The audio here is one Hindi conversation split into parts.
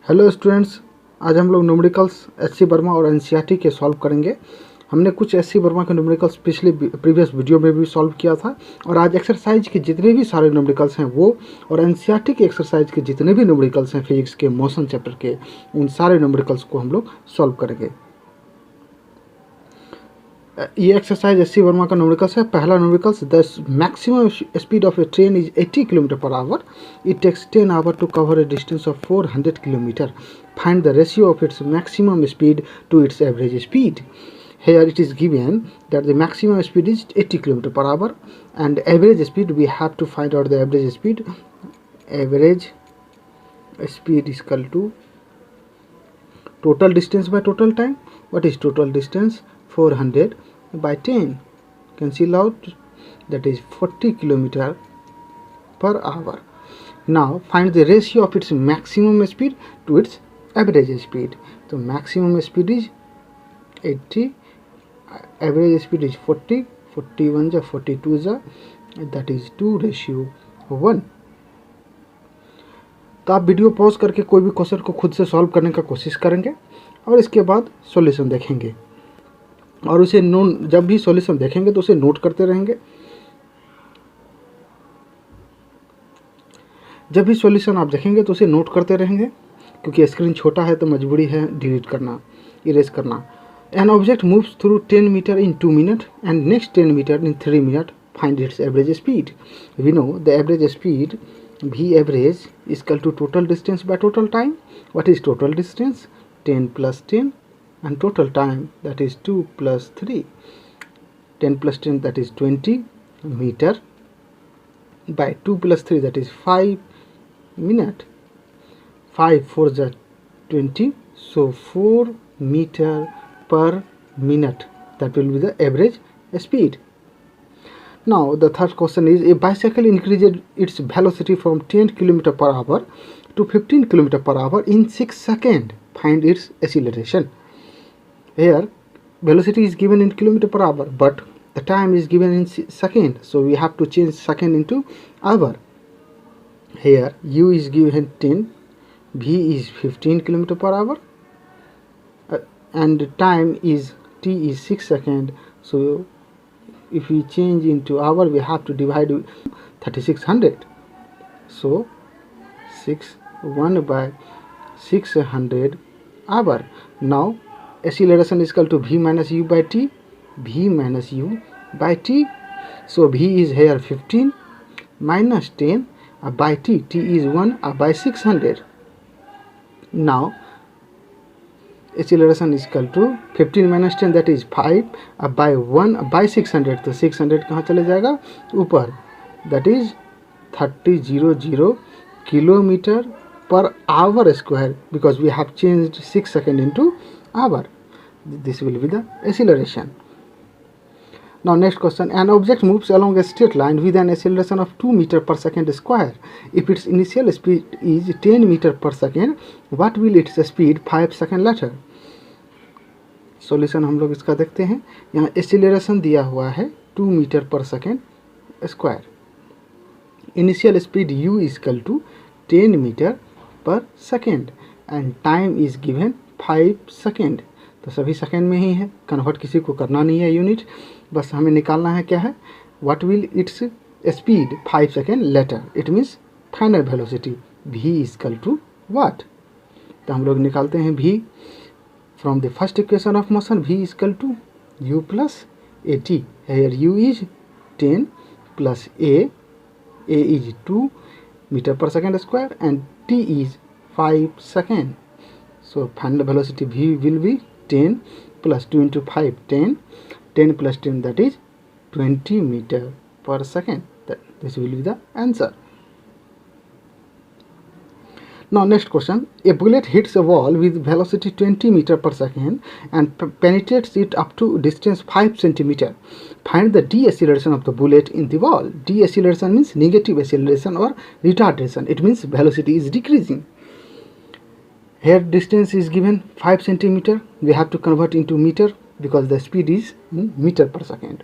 हेलो स्टूडेंट्स, आज हम लोग न्यूमेरिकल्स एससी वर्मा और एनसीईआरटी के सॉल्व करेंगे। हमने कुछ एससी वर्मा के न्यूमेरिकल्स प्रीवियस वीडियो में भी सॉल्व किया था और आज एक्सरसाइज के जितने भी सारे न्यूमेरिकल्स हैं वो और एनसीईआरटी के एक्सरसाइज के जितने भी न्यूमेरिकल्स हैं फिजिक्स के मोशन चैप्टर के, उन सारे न्यूमेरिकल्स को हम लोग सॉल्व करेंगे। ये एक्सरसाइज एससी वर्मा का न्यूमेरिकल्स है। पहला numericals, the maximum speed of a train is 80 kilometre per hour. It takes 10 hour to cover a distance of 400 kilometre. Find the ratio of its maximum speed to its average speed. Here it is given that the maximum speed is 80 km per hour and average speed we have to find out the average speed. Average speed is equal to total distance by total time. What is total distance? 400 by 10. Cancel out, that is 40 km per hour. Now find the ratio of its maximum speed to its average speed. So maximum speed is 80, average speed is 40, 41 जा 42 जा, that is 2:1। तो आप वीडियो पॉज करके कोई भी क्वेश्चन को खुद से सॉल्व करने का कोशिश करेंगे और इसके बाद सॉल्यूशन देखेंगे और उसे जब भी सॉल्यूशन देखेंगे तो उसे नोट करते रहेंगे। जब भी सॉल्यूशन आप देखेंगे तो उसे नोट करते रहेंगे, क्योंकि स्क्रीन छोटा है तो मजबूरी है डिलीट करना, इरेज करना। An object moves through 10 meter in 2 minutes and next 10 meter in 3 minutes. Find its average speed. We know the average speed V average is equal to total distance by total time. What is total distance? 10 plus 10 and total time, that is 2 plus 3. 10 plus 10, that is 20 meter by 2 plus 3, that is 5 minute. 5 4 is 20, so 4 meter per minute, that will be the average speed. Now the third question is, a bicycle increases its velocity from 10 km per hour to 15 km per hour in 6 seconds. Find its acceleration. Here velocity is given in km per hour but the time is given in second, so we have to change second into hour. Here u is given 10, v is 15 km per hour and time is t is 6 seconds, so if we change into hour we have to divide 3600, so 1 by 600 hour. Now acceleration is equal to v minus u by t, v minus u by t, so v is here 15 minus 10 by t, t is 1 by 600. Now acceleration is equal to 15 minus 10, that is 5 by 1 by 600, तो 600 कहाँ चले जाएगा ऊपर, that is 3000 kilometre per our square, because we have changed 6 seconds into hour. This will be the acceleration. Now next question, an object moves along a straight line with an acceleration of 2 meter per second square. If its initial speed is 10 meter per second, what will its speed 5 seconds later? Solution हम लोग इसका देखते हैं। यहाँ एक्सीलरेशन दिया हुआ है 2 metre per second square, initial speed u is equal to 10 metre per second and time is given 5 second, तो सभी सेकेंड में ही है, कन्वर्ट किसी को करना नहीं है यूनिट, बस हमें निकालना है क्या है, what will its speed 5 second later, it means final velocity v is equal to what. तो हम लोग निकालते हैं v from the first equation of motion, v is equal to u plus at. Here u is 10 plus a is 2 meter per second square and t is 5 second, so final velocity v will be 10 plus 2 into 5, 10, 10 plus 10, that is 20 meter per second. This will be the answer. Now next question, a bullet hits a wall with velocity 20 meter per second and penetrates it up to distance 5 centimeter. Find the deceleration of the bullet in the wall. Deceleration means negative acceleration or retardation, it means velocity is decreasing. Here distance is given 5 centimeter, we have to convert into meter because the speed is in meter per second.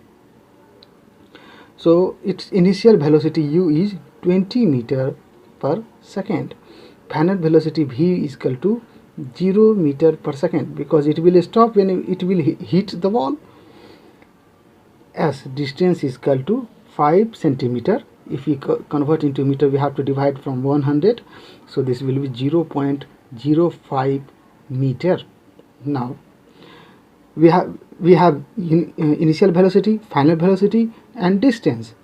So its initial velocity u is 20 meter per second. final velocity v is equal to 0 meter per second, because it will stop when it will hit the wall. S distance is equal to 5 centimeter. If we convert into meter, we have to divide from 100, so this will be 0.05 meter. Now we have initial velocity, final velocity, and distance.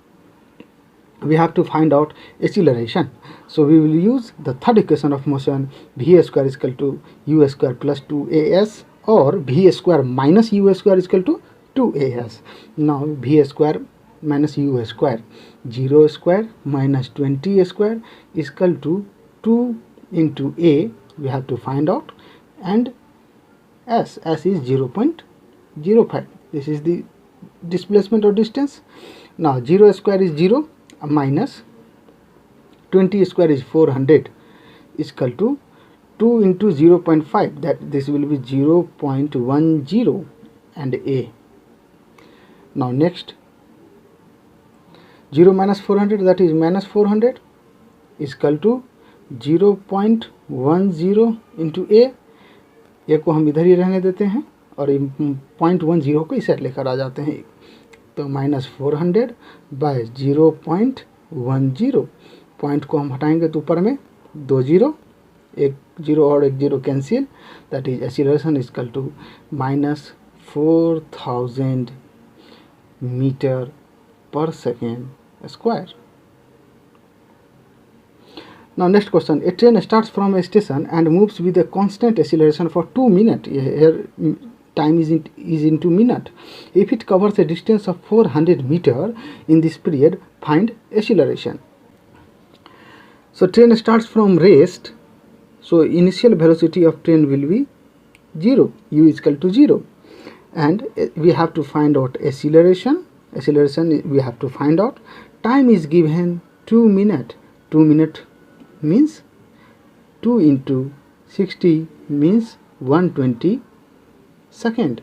We have to find out acceleration, so we will use the third equation of motion, v square is equal to u square plus 2as, or v square minus u square is equal to 2as. Now v square minus u square, 0 square minus 20 square is equal to 2 into a, we have to find out, and s is 0.05. this is the displacement or distance. Now 0 square is 0 minus 20 square is 400 is equal to 2 into 0.5, that this will be 0.10 and a. Now next, 0 minus 400, that is minus 400 is equal to 0.10 into a को हम इधर ही रहने देते हैं और 0.10 को इस साइड लेकर आ जाते हैं, तो माइनस 400 बाय 0.10, पॉइंट को हम हटाएंगे तो ऊपर में 2 0, एक 0 और एक 0 cancel, that is acceleration is equal to minus 4000 metre per second square. Now next question, a train starts from a station and moves with a constant acceleration for 2 minutes. Here time is in 2 minutes. If it covers a distance of 400 meter in this period, find acceleration. So train starts from rest, so initial velocity of train will be 0, u is equal to 0, and we have to find out acceleration. We have to find out. Time is given 2 minutes. 2 minutes means 2 into 60 means 120 second,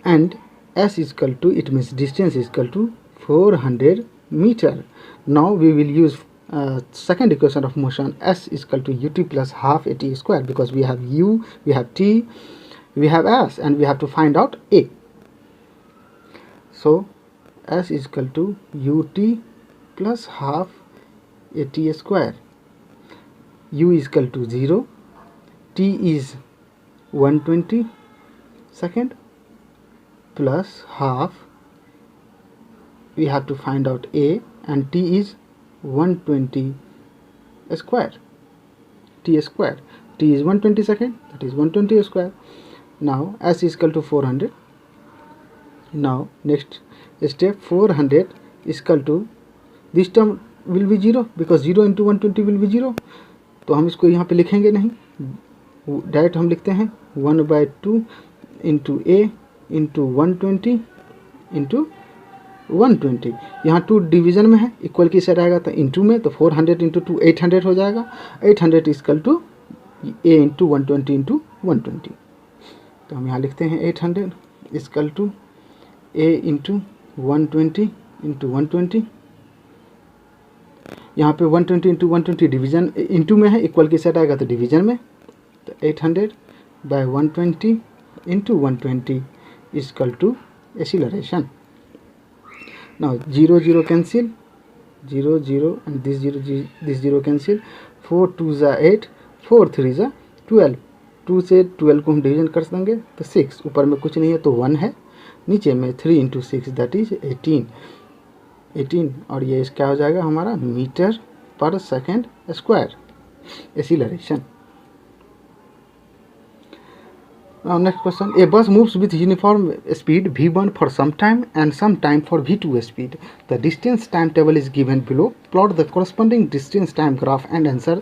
and s is equal to, it means distance is equal to 400 meter. Now we will use second equation of motion, s is equal to ut plus half at square, because we have u, we have t, we have s, and we have to find out a. So s is equal to ut plus half at square, u is equal to 0, t is 120 second, plus half, we have to find out a, and t is 120 square, t square, t is 120 second, that is 120 square. Now s is equal to 400. Now next step, 400 is equal to, this term will be 0, because 0 into 120 will be 0, तो हम इसको यहाँ पे लिखेंगे नहीं, डायरेक्ट हम लिखते हैं 1/2 इंटू ए इंटू 120 इंटू 120. यहाँ 2 डिवीजन में है, इक्वल की साइड आएगा तो इंटू में, तो 400 इंटू 2 800 हो जाएगा. 800 equal to a into 120 into 120, तो हम यहाँ लिखते हैं 800 equal to a into 120 into 120. यहाँ पे 120 इंटू 120 डिवीजन इंटू में है, इक्वल की साइड आएगा तो डिवीजन में, तो 800 by 120 into 120 equal to acceleration. Now 0 0 cancel, 0 0 and this 0 cancel, 4 2 8, 4 3 12, 2 से 12 को हम डिवीजन कर देंगे तो 6, ऊपर में कुछ नहीं है तो 1 है, नीचे में 3 इंटू 6 दैट इज 18, और ये क्या हो जाएगा हमारा metre per second square acceleration. Now next question, a bus moves with uniform speed v1 for some time and some time for v2 speed. The distance time table is given below. Plot the corresponding distance time graph and answer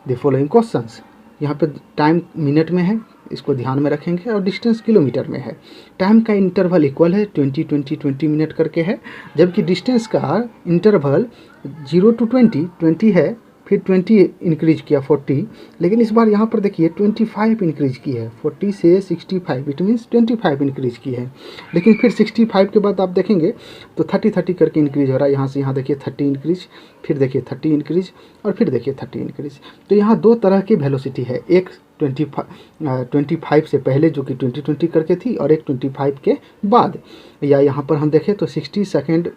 the following questions. यहाँ पे टाइम मिनट में है, इसको ध्यान में रखेंगे, और डिस्टेंस किलोमीटर में है. टाइम का इंटरवल इक्वल है 20 मिनट करके है, जबकि डिस्टेंस का इंटरवल 0 to 20 है, फिर 20 इंक्रीज किया 40, लेकिन इस बार यहाँ पर देखिए 25 इंक्रीज की है, 40 से 65, इट मीन्स 25 इंक्रीज की है। लेकिन फिर 65 के बाद आप देखेंगे तो 30 करके इंक्रीज हो रहा है, यहाँ से यहाँ देखिए 30 इंक्रीज, फिर देखिए 30 इंक्रीज, और फिर देखिए 30 इंक्रीज। तो यहाँ दो तरह की वेलोसिटी है, एक 25 से पहले जो कि 20 करके थी, और एक 25 के बाद। या यहाँ पर हम देखें तो 60 सेकेंड,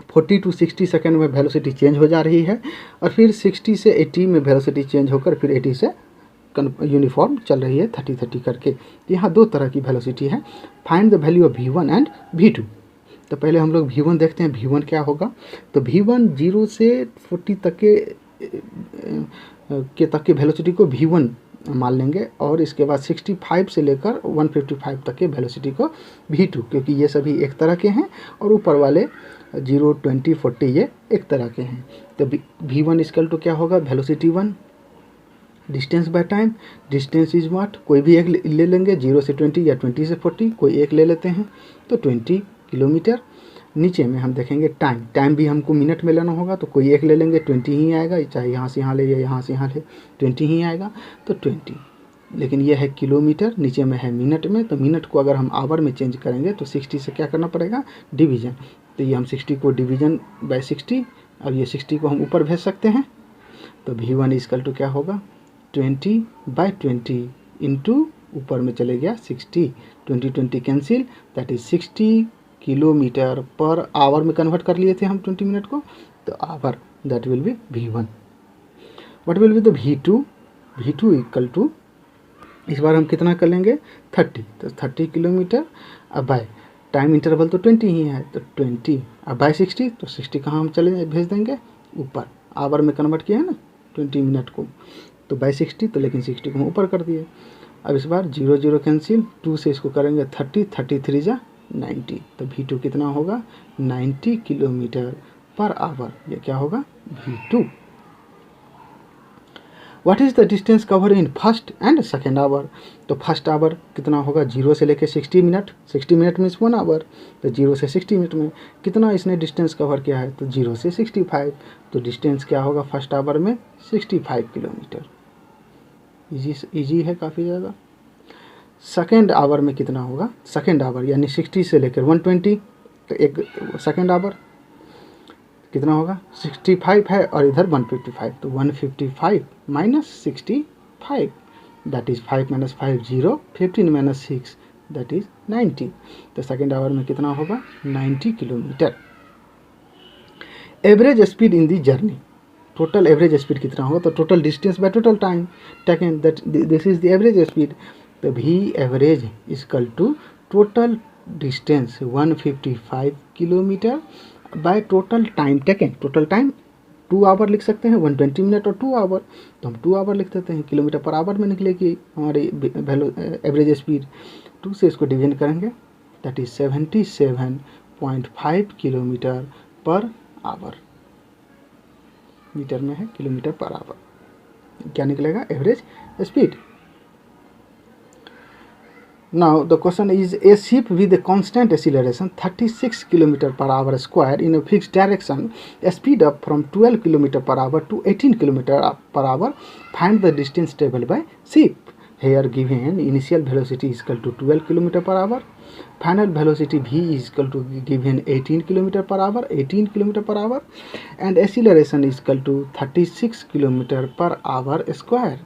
40 to 60 सेकेंड में वेलोसिटी चेंज हो जा रही है, और फिर 60 से 80 में वेलोसिटी चेंज होकर फिर 80 से यूनिफॉर्म चल रही है 30 करके। यहाँ दो तरह की वेलोसिटी है। Find the value of V1 and V2। तो पहले हम लोग V1 देखते हैं, V1 क्या होगा। तो V1 0 से 40 तक के वेलोसिटी को V1 मान लेंगे, और इसके बाद 65 से लेकर 155 तक के वेलोसिटी को V2, क्योंकि ये सभी एक तरह के हैं, और ऊपर वाले 0, 20, 40 ये एक तरह के हैं। तो V1 इक्वल टू क्या होगा, velocity 1 distance by time, distance is what, कोई भी एक ले लेंगे, 0 से 20 या 20 से 40, कोई एक ले लेते हैं, तो 20 किलोमीटर। नीचे में हम देखेंगे टाइम, टाइम भी हमको मिनट में लेना होगा, तो कोई एक ले लेंगे, 20 ही आएगा, चाहे यहाँ से यहाँ ले या यहाँ से यहाँ ले, 20 ही आएगा, तो 20। लेकिन ये है किलोमीटर, नीचे में है मिनट में, तो मिनट को अगर हम आवर में चेंज करेंगे तो 60 से क्या करना पड़ेगा, डिवीजन। तो ये हम 60 को डिवीजन बाय 60, और ये 60 को हम ऊपर भेज सकते हैं। तो V1 इक्वल टू क्या होगा, 20/20 इंटू ऊपर में चले गया 60, 20 cancel, that is 60 kilometre per hour में कन्वर्ट कर लिए थे हम 20 मिनट को, तो hour, that will be V1। What will be the V2, V2 equal to, इस बार हम कितना कर लेंगे 30, तो 30 किलोमीटर, अब बाय टाइम इंटरवल तो 20 ही है, तो 20 अब बाय 60, तो 60 कहाँ हम चले भेज देंगे, ऊपर, आवर में कन्वर्ट किया है ना 20 मिनट को, तो बाय 60, तो लेकिन 60 को हम ऊपर कर दिए। अब इस बार 0 0 कैंसिल, 2 से इसको करेंगे 30, 33 जा 90, तो V2 कितना होगा, 90 किलोमीटर पर आवर, ये क्या होगा, V2। What is the distance cover in first and second hour. तो फर्स्ट आवर कितना होगा, 0 से लेकर 60 मिनट, 60 मिनट मीन्स 1 आवर, तो 0 से 60 मिनट में कितना इसने डिस्टेंस कवर किया है, तो 0 से 65, तो डिस्टेंस क्या होगा फर्स्ट आवर में, 65 किलोमीटर। इजी है काफ़ी ज़्यादा। सेकेंड आवर में कितना होगा, सेकेंड आवर यानी 60 से लेकर 120, तो एक सेकेंड आवर कितना होगा, 65 है और इधर 155, तो 155 minus 65, that is 5 minus 5 0, 15 minus 6 that is 90, तो सेकेंड आवर में कितना होगा, 90 kilometre. Average speed in the journey, total average speed कितना होगा, तो total distance by total time taken, that this is the average speed. तो V average equal to total distance 155 kilometre by total time taken, total time 2 hour लिख सकते हैं, 120 मिनट और 2 आवर, तो हम 2 आवर लिख देते हैं, किलोमीटर पर आवर में निकलेगी हमारी एवरेज स्पीड। 2 से इसको डिवीजन करेंगे, that is 77.5 kilometre per hour, metre में है किलोमीटर पर आवर, क्या निकलेगा, average speed. Now the question is, a ship with a constant acceleration 36 km per hour square in a fixed direction, a speed up from 12 km per hour to 18 km per hour, find the distance traveled by ship. Here given initial velocity is equal to 12 km per hour, final velocity V is equal to given 18 km per hour, 18 km per hour, and acceleration is equal to 36 km per hour square.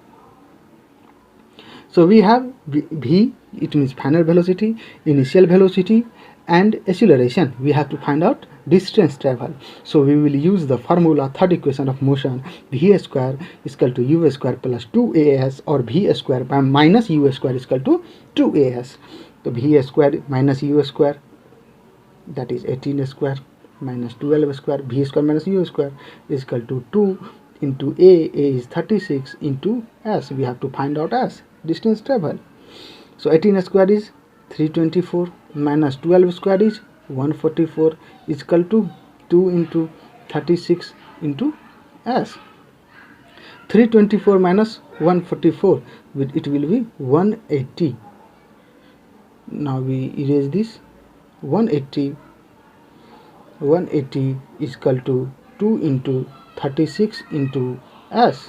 So we have V, it means final velocity, initial velocity and acceleration. We have to find out distance travel. So we will use the formula, third equation of motion, V square is equal to U square plus 2AS, or V square minus U square is equal to 2AS. So V square minus U square, that is 18 square minus 12 square, V square minus U square is equal to 2 into A is 36 into S. We have to find out S, distance travel. So 18 square is 324 minus 12 square is 144 is equal to 2 into 36 into S. 324 minus 144, it will be 180. Now we erase this, 180 is equal to 2 into 36 into S.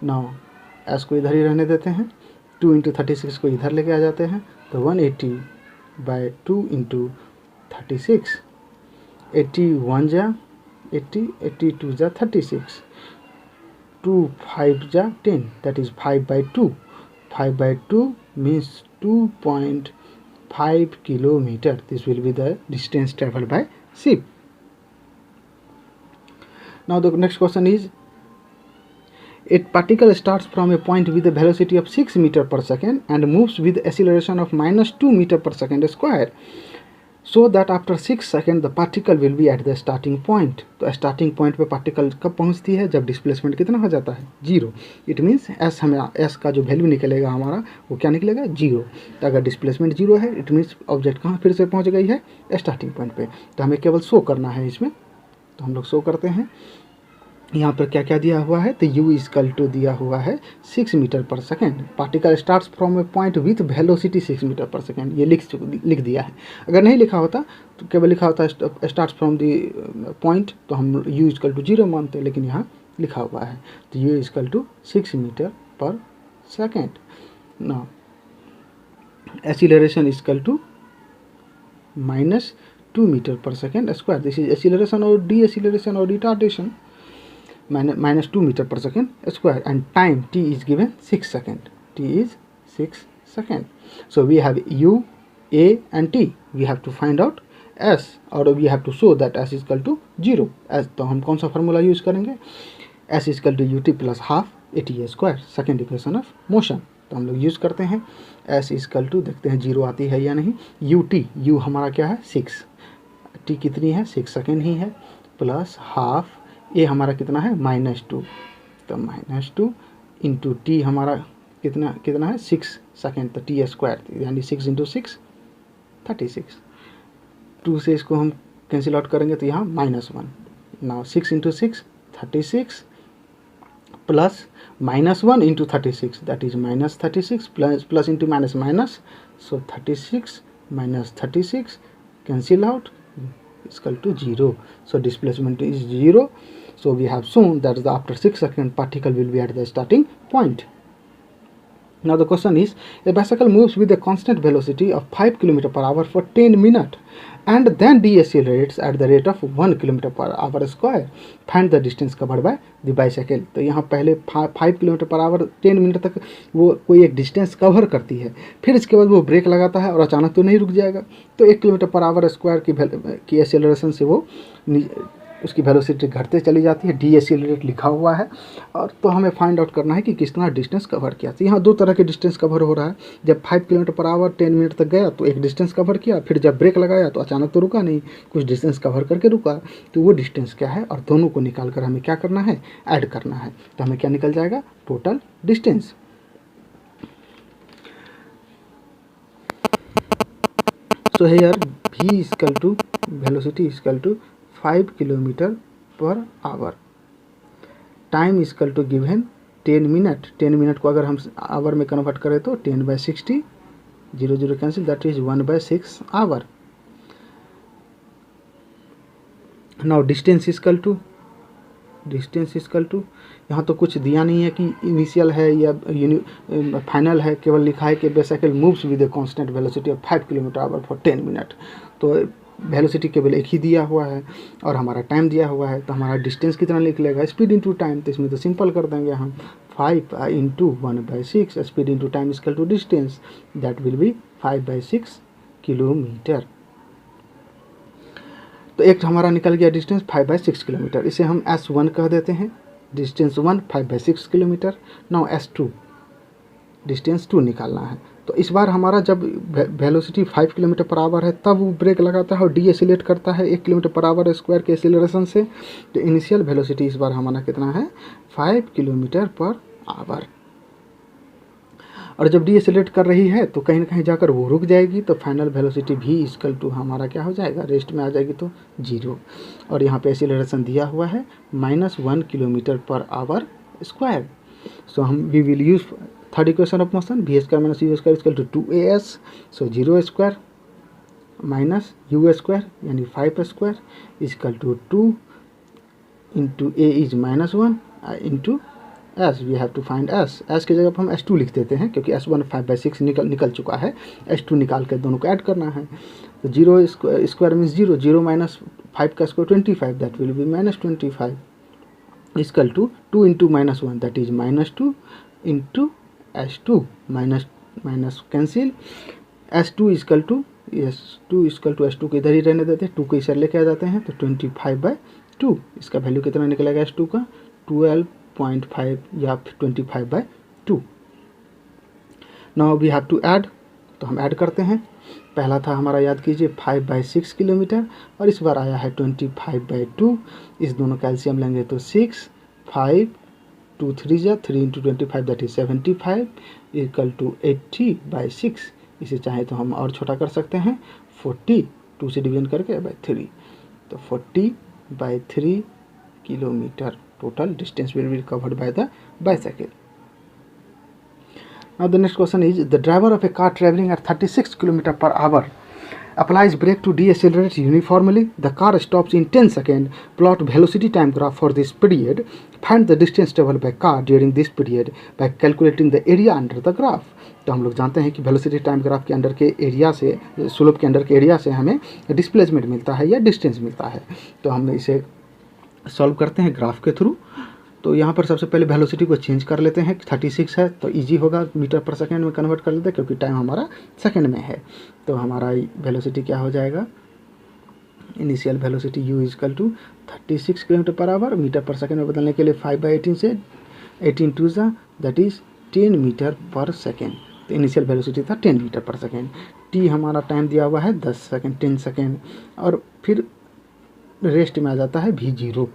Now S को इधर ही रहने देते हैं, 2 इंटू 36 को इधर लेके आ जाते हैं, तो 180/2 इंटू 36, 81 जा 80, 82 जा 36, 2 5 जा 10, that is 5/2. 5/2 means 2.5 kilometer. This will be the distance traveled by ship. Now the next question is, a particle starts from a point with a velocity of 6 meter per second and moves with acceleration of -2 meter per second square, so that after 6 seconds the particle will be at the starting point. तो स्टार्टिंग पॉइंट पे पार्टिकल कब पहुंचती है? जब डिस्प्लेसमेंट कितना हो जाता है? 0. इट मीन्स एस, हमें एस का जो वैल्यू निकलेगा हमारा वो क्या निकलेगा? 0. तो अगर डिस्प्लेसमेंट 0 है, इट मीन्स ऑब्जेक्ट कहाँ फिर से पहुंच गई है? स्टार्टिंग पॉइंट पे. तो हमें केवल शो करना है इसमें, तो हम लोग शो करते हैं. यहाँ पर क्या क्या दिया हुआ है? तो u इक्वल टू दिया हुआ है 6 metre per second. Particle starts from a point with velocity 6 metre per second. ये लिख दिया है. अगर नहीं लिखा होता तो केवल लिखा होता स्टार्ट्स फ्रॉम द पॉइंट, तो हम u इक्वल टू 0 मानते हैं, लेकिन यहाँ लिखा हुआ है. तो u equal to 6 metre per second. ना acceleration equal to -2 metre per second square. This is acceleration और डी एक्सीलरेशन और retardation. -2 meter per second square, and time t is given 6 second. T is 6 second. So we have u, a and t. We have to find out s, or we have to show that s is equal to 0. s तो हम कौन सा फार्मूला यूज करेंगे? s is equal to ut plus half at square, second equation of motion. तो हम लोग यूज करते हैं. s is equal to, देखते हैं 0 आती है या नहीं. ut, u हमारा क्या है? 6. t कितनी है? 6 सेकेंड ही है, प्लस हाफ ये हमारा कितना है? -2. तो -2 इंटू टी हमारा कितना है? 6 सेकेंड. तो टी स्क्वायर, यानी 6 इंटू 6 36. 2 से इसको हम कैंसिल आउट करेंगे तो यहाँ -1. Now 6 into 6 36 plus -1 into 36, that is -36, plus into minus. So 36 - 36 cancel out is equal to 0. So displacement is 0. So we have shown that after 6 seconds particle will be at the starting point. Now the question is, a bicycle moves with a constant velocity of 5 km per hour for 10 minutes and then decelerates at the rate of 1 km per hour square. Find the distance covered by the bicycle. तो यहाँ पहले 5 km per hour 10 मिनट तक वो कोई एक डिस्टेंस कवर करती है, फिर इसके बाद वो ब्रेक लगाता है और अचानक तो नहीं रुक जाएगा. तो 1 km per hour स्क्वायर की एक्सेलरेशन से वो उसकी वेलोसिटी घटते चली जाती है. डी एक्सीलरेट लिखा हुआ है. और तो हमें फाइंड आउट करना है कि कितना डिस्टेंस कवर किया. तो यहाँ दो तरह के डिस्टेंस कवर हो रहा है. जब 5 km per hour 10 मिनट तक गया तो एक डिस्टेंस कवर किया, फिर जब ब्रेक लगाया तो अचानक तो रुका नहीं, कुछ डिस्टेंस कवर करके रुका. तो वो डिस्टेंस क्या है, और दोनों को निकाल कर हमें क्या करना है? ऐड करना है. तो हमें क्या निकल जाएगा? Total distance. So here v is equal to velocity is equal to 5 km per hour. Time is equal to given 10 minute. 10 minute को अगर हम आवर में कन्वर्ट करें तो 10/60, 0 cancel, that is 1/6 hour. Now distance is equal to यहाँ तो कुछ दिया नहीं है कि इनिशियल है या फाइनल है, केवल लिखा है कि bicycle moves with a constant velocity of 5 km/h for 10 minute. तो वेलोसिटी केवल एक ही दिया हुआ है और हमारा टाइम दिया हुआ है. तो हमारा डिस्टेंस कितना निकलेगा? Speed into time. तो इसमें तो सिंपल कर देंगे हम, 5 into 1/6 speed into time equal to distance, that will be 5/6 kilometre. तो एक हमारा निकल गया डिस्टेंस 5/6 किलोमीटर. इसे हम S1 कह देते हैं. Distance 1 5/6 kilometre. Now S2 distance 2 निकालना है. तो इस बार हमारा जब वेलोसिटी 5 km/h है तब वो ब्रेक लगाता है और डी एक्सीलरेट करता है 1 km/h स्क्वायर के एक्सीलरेशन से. तो इनिशियल वेलोसिटी इस बार हमारा कितना है? 5 km/h. और जब डी एक्सीलरेट कर रही है तो कहीं ना कहीं जाकर वो रुक जाएगी. तो फाइनल वेलोसिटी भी इक्वल टू हमारा क्या हो जाएगा? रेस्ट में आ जाएगी, तो 0. और यहाँ पे एक्सीलरेशन दिया हुआ है -1 km/h स्क्वायर. सो हम we will use third equation of motion, v² - u² equal to 2as. So 0² minus u² यानी 5² equal to 2 into a is -1 into s, we have to find s. S की जगह पर हम S2 लिख देते हैं क्योंकि S1 5/6 निकल चुका है, S2 निकाल कर दोनों को ऐड करना है। तो 0 स्क्वायर मीन्स 0, 0 माइनस 5 का square 25, that will be -25 equal to 2 into -1 that is -2 into S2, minus minus cancel, S2 equal to S2 को इधर ही रहने देते हैं, 2 को इधर लेके आ जाते हैं तो 25/2, इसका वैल्यू कितना निकलेगा S2 का 12.5 या 25/2। Now we have to add, तो हम ऐड करते हैं। पहला था हमारा, याद कीजिए 5/6 किलोमीटर और इस बार आया है 25/2। इस दोनों कैल्शियम लेंगे तो 6, 5, 2 3 जा 3 into 25 that is 75 equal to 80/6। इसे चाहे तो हम और छोटा कर सकते हैं, 40 2 से डिवीजन करके बाई 3, तो 40/3 kilometre total distance will be covered by the bicycle. Now the next question is, the driver of a car traveling at 36 km/h applies brake to decelerate uniformly. The car stops in 10 seconds. Plot velocity time graph for this period. Find the distance traveled by car during this period by calculating the area under the graph. तो हम लोग जानते हैं कि वेलोसिटी टाइम ग्राफ के अंडर के एरिया से, स्लोप के अंडर के एरिया से हमें डिस्प्लेसमेंट मिलता है या डिस्टेंस मिलता है। तो हम इसे सॉल्व करते हैं ग्राफ के थ्रू। तो यहाँ पर सबसे पहले वेलोसिटी को चेंज कर लेते हैं, 36 है तो इजी होगा, मीटर पर सेकेंड में कन्वर्ट कर लेते हैं क्योंकि टाइम हमारा सेकेंड में है। तो हमारा वेलोसिटी क्या हो जाएगा, initial velocity u equal to 36 km/h, metre per second में बदलने के लिए 5/18 से 18 2 that is 10 metre per second. तो इनिशियल वेलोसिटी था 10 मीटर पर सेकेंड। t हमारा टाइम दिया हुआ है 10 सेकेंड, 10 सेकेंड, और फिर रेस्ट में आ जाता है v0।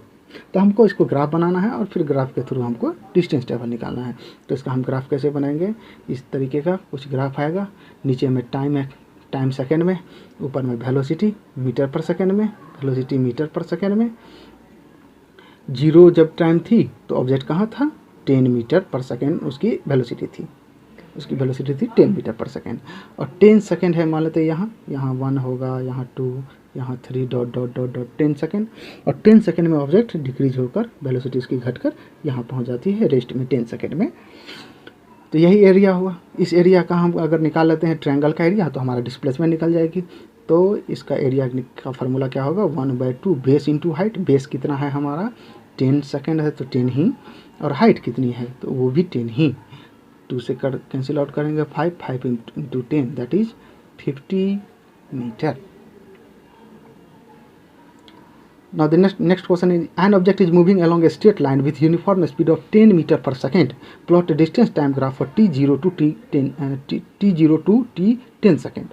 तो हमको इसको ग्राफ बनाना है और फिर ग्राफ के थ्रू हमको डिस्टेंस टेबल निकालना है। तो इसका हम ग्राफ कैसे बनाएंगे, इस तरीके का कुछ ग्राफ आएगा, नीचे में टाइम है, टाइम सेकेंड में, ऊपर में वेलोसिटी मीटर पर सेकेंड में, वेलोसिटी मीटर पर सेकेंड में। 0 जब टाइम थी तो ऑब्जेक्ट कहाँ था, 10 मीटर पर सेकेंड उसकी वेलोसिटी थी, 10 मीटर पर सेकेंड। और 10 सेकेंड है मान लेते हैं, यहाँ 1 होगा, यहाँ 2, यहाँ 3 dot dot dot dot 10 second. और 10 सेकेंड में ऑब्जेक्ट डिक्रीज होकर वेलोसिटी इसकी घटकर यहाँ पहुँच जाती है रेस्ट में 10 सेकेंड में। तो यही एरिया हुआ। इस एरिया का हम अगर निकाल लेते हैं ट्रायंगल का एरिया तो हमारा डिस्प्लेसमेंट निकल जाएगी। तो इसका एरिया का फार्मूला क्या होगा, 1/2 बेस इंटू हाइट। बेस कितना है हमारा 10 सेकेंड है तो 10 ही, और हाइट कितनी है तो वो भी 10 ही। 2 से कैंसिल आउट करेंगे, 5 into 10 that is 50 metre. Now the next question is, an object is moving along a straight line with uniform speed of 10 meter per second. Plot a distance time graph for t0 to t10 second.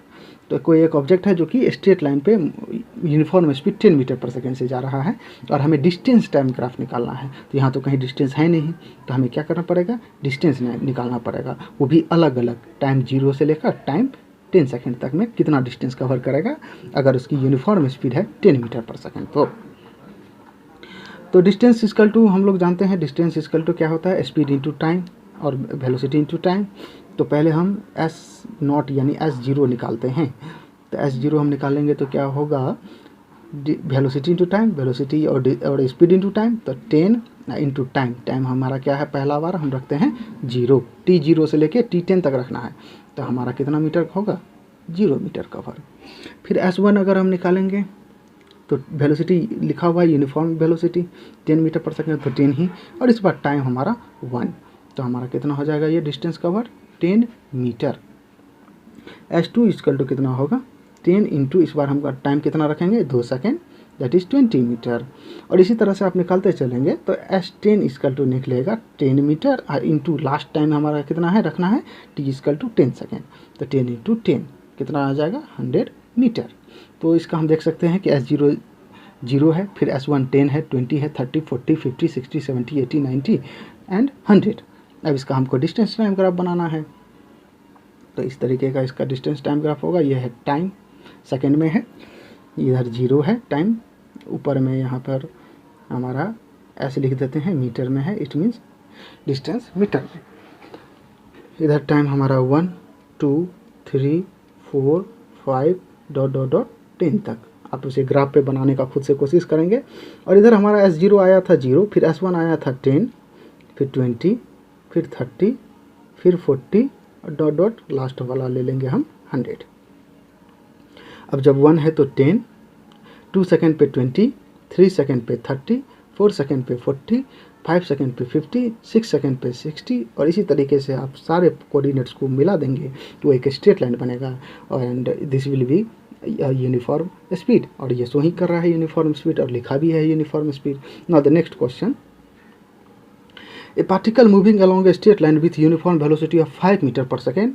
तो कोई एक ऑब्जेक्ट है जो कि स्ट्रेट लाइन पे uniform speed 10 metre per second से जा रहा है और हमें डिस्टेंस टाइम ग्राफ निकालना है। तो यहाँ तो कहीं डिस्टेंस है नहीं, तो हमें क्या करना पड़ेगा, डिस्टेंस निकालना पड़ेगा, वो भी अलग अलग, टाइम 0 से लेकर टाइम 10 सेकेंड तक में कितना डिस्टेंस कवर करेगा अगर उसकी यूनिफॉर्म स्पीड है 10 मीटर पर सेकेंड। तो डिस्टेंस इक्वल टू हम लोग जानते हैं, डिस्टेंस इक्वल टू क्या होता है, स्पीड इंटू टाइम और वेलोसिटी इंटू टाइम। तो पहले हम S0 यानी S0 निकालते हैं। तो S0 हम निकालेंगे तो क्या होगा, वेलोसिटी इंटू टाइम, वेलोसिटी और स्पीड इंटू टाइम, तो 10 इंटू टाइम। टाइम हमारा क्या है, पहला बार हम रखते हैं 0, t0 से लेके t10 तक रखना है। तो हमारा कितना मीटर होगा, 0 मीटर कवर। फिर S1 अगर हम निकालेंगे तो वेलोसिटी लिखा हुआ है uniform velocity 10 metre per second तो 10 ही, और इस बार टाइम हमारा 1। तो हमारा कितना हो जाएगा ये distance cover 10 metre. S2 equal to कितना होगा 10 इंटू, इस बार हम टाइम कितना रखेंगे 2 सेकेंड दैट इज़ 20 मीटर। और इसी तरह से आप निकालते चलेंगे तो S10 इक्वल टू निकलेगा 10 मीटर इंटू लास्ट टाइम हमारा कितना है रखना है t इक्वल टू 10 सेकेंड। तो 10 इंटू 10 कितना आ जाएगा 100 मीटर। तो इसका हम देख सकते हैं कि S0 0 है, फिर S1 10 है, 20 है, 30 40 50 60 70 80 90 एंड 100। अब इसका हमको डिस्टेंस टाइम ग्राफ बनाना है। तो इस तरीके का इसका डिस्टेंस टाइम ग्राफ होगा। यह है टाइम सेकेंड में है, इधर 0 है टाइम, ऊपर में यहाँ पर हमारा ऐसे लिख देते हैं मीटर में है, इट मीन्स डिस्टेंस मीटर में। इधर टाइम हमारा 1 2 3 4 5 डॉट डॉट डॉट 10 तक। आप उसे ग्राफ पे बनाने का खुद से कोशिश करेंगे। और इधर हमारा S0 आया था 0, फिर S1 आया था 10, फिर 20, फिर 30, फिर 40 और डॉट डॉट लास्ट वाला ले लेंगे हम 100। अब जब 1 है तो 10, 2 सेकेंड पे 20, 3 सेकेंड पे 30, 4 सेकेंड पे 40, 5 सेकेंड पे 50, 6 सेकेंड पे 60 और इसी तरीके से आप सारे कोऑर्डिनेट्स को मिला देंगे तो एक स्ट्रेट लाइन बनेगा और and this will be uniform speed. और ये सो ही कर रहा है यूनिफॉर्म स्पीड और लिखा भी है uniform speed. Now the next question, a particle moving along a straight line with uniform velocity of 5 metre per second,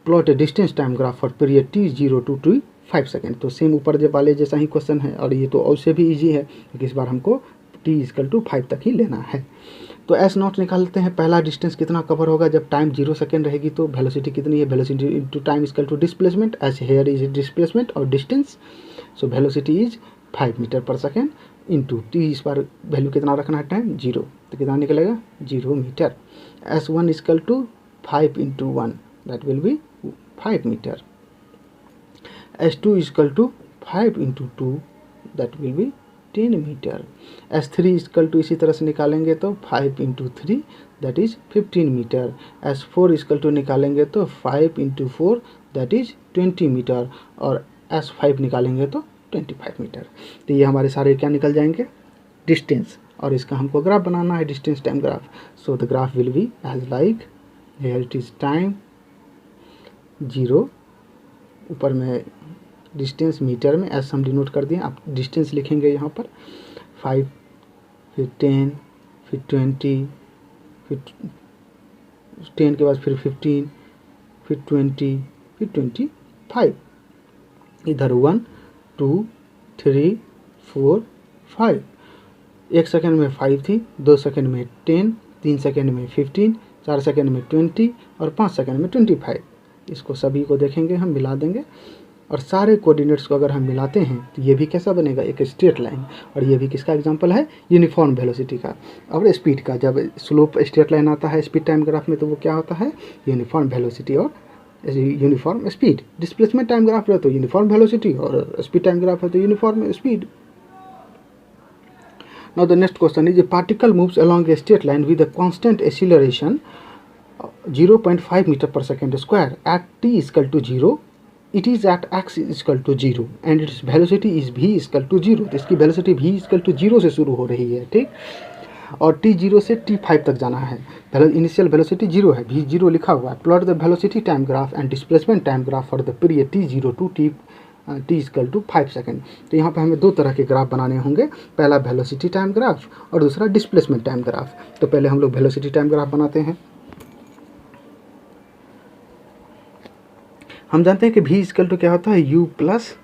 plot A distance time graph for period t0 to t5 second. तो सेम ऊपर जब वाले जैसा ही क्वेश्चन है और ये तो उससे भी इजी है क्योंकि इस बार हमको t=5 तक ही लेना है। तो एस नॉट निकालते हैं, पहला डिस्टेंस कितना कवर होगा जब टाइम 0 सेकेंड रहेगी तो वेलोसिटी कितनी है, velocity into time equal to displacement, as here is displacement और distance, so velocity is 5 metre per second into t, इस बार वैल्यू कितना रखना है टाइम 0, तो कितना निकलेगा 0 metre. S1 equal to 5 into 1 that will be 5 metre. S2 equal to 5 into 2 that will be 10 metre. S3 equal to इसी तरह से निकालेंगे तो 5 into 3 that is 15 metre. S4 equal to निकालेंगे तो 5 इंटू 4 दैट इज 20 मीटर और S5 निकालेंगे तो 25 मीटर। तो ये हमारे सारे क्या निकल जाएंगे, डिस्टेंस, और इसका हमको ग्राफ बनाना है, distance time graph. So the graph will be as like, here it is time 0, ऊपर में डिस्टेंस मीटर में एस हम डिनोट कर दिए, आप डिस्टेंस लिखेंगे यहाँ पर 5, फिर 10, फिर 20, फिर 10 के बाद फिर 15, फिर 20, फिर 25, इधर 1, 2, 3, 4, 5, 1 सेकेंड में 5 थी, 2 सेकेंड में 10, 3 सेकेंड में 15, 4 सेकेंड में 20 और 5 सेकेंड में 25। इसको सभी को देखेंगे हम, मिला देंगे और सारे कोऑर्डिनेट्स को अगर हम मिलाते हैं तो ये भी कैसा बनेगा, एक स्ट्रेट लाइन। और ये भी किसका एग्जांपल है, यूनिफॉर्म वेलोसिटी का और स्पीड का। जब स्लोप स्ट्रेट लाइन आता है स्पीड टाइम ग्राफ में तो वो क्या होता है, यूनिफॉर्म वेलोसिटी और uniform speed. Displacement time graph है तो यूनिफॉर्म वेलोसिटी और स्पीड टाइम ग्राफ है तो uniform speed. Now the next question is, a particle moves along a straight line with a constant acceleration 0.5 meter per second square at t equal to 0. It is at x equal to 0 and its velocity is v equal to 0. तो इसकी वेलोसिटी v equal to 0 से शुरू हो रही है, ठीक, और t0 से t5 तक जाना है। इनिशियल वेलोसिटी 0 है, v0 लिखा हुआ है। Plot the velocity time graph and displacement time graph for the period t0 to t equal to 5 second. तो यहाँ पे हमें दो तरह के ग्राफ बनाने होंगे, पहला वेलोसिटी टाइम ग्राफ और दूसरा डिस्प्लेसमेंट टाइम ग्राफ। तो पहले हम लोग वेलोसिटी टाइम ग्राफ बनाते हैं। हम जानते हैं कि v इक्वल टू क्या होता है, u plus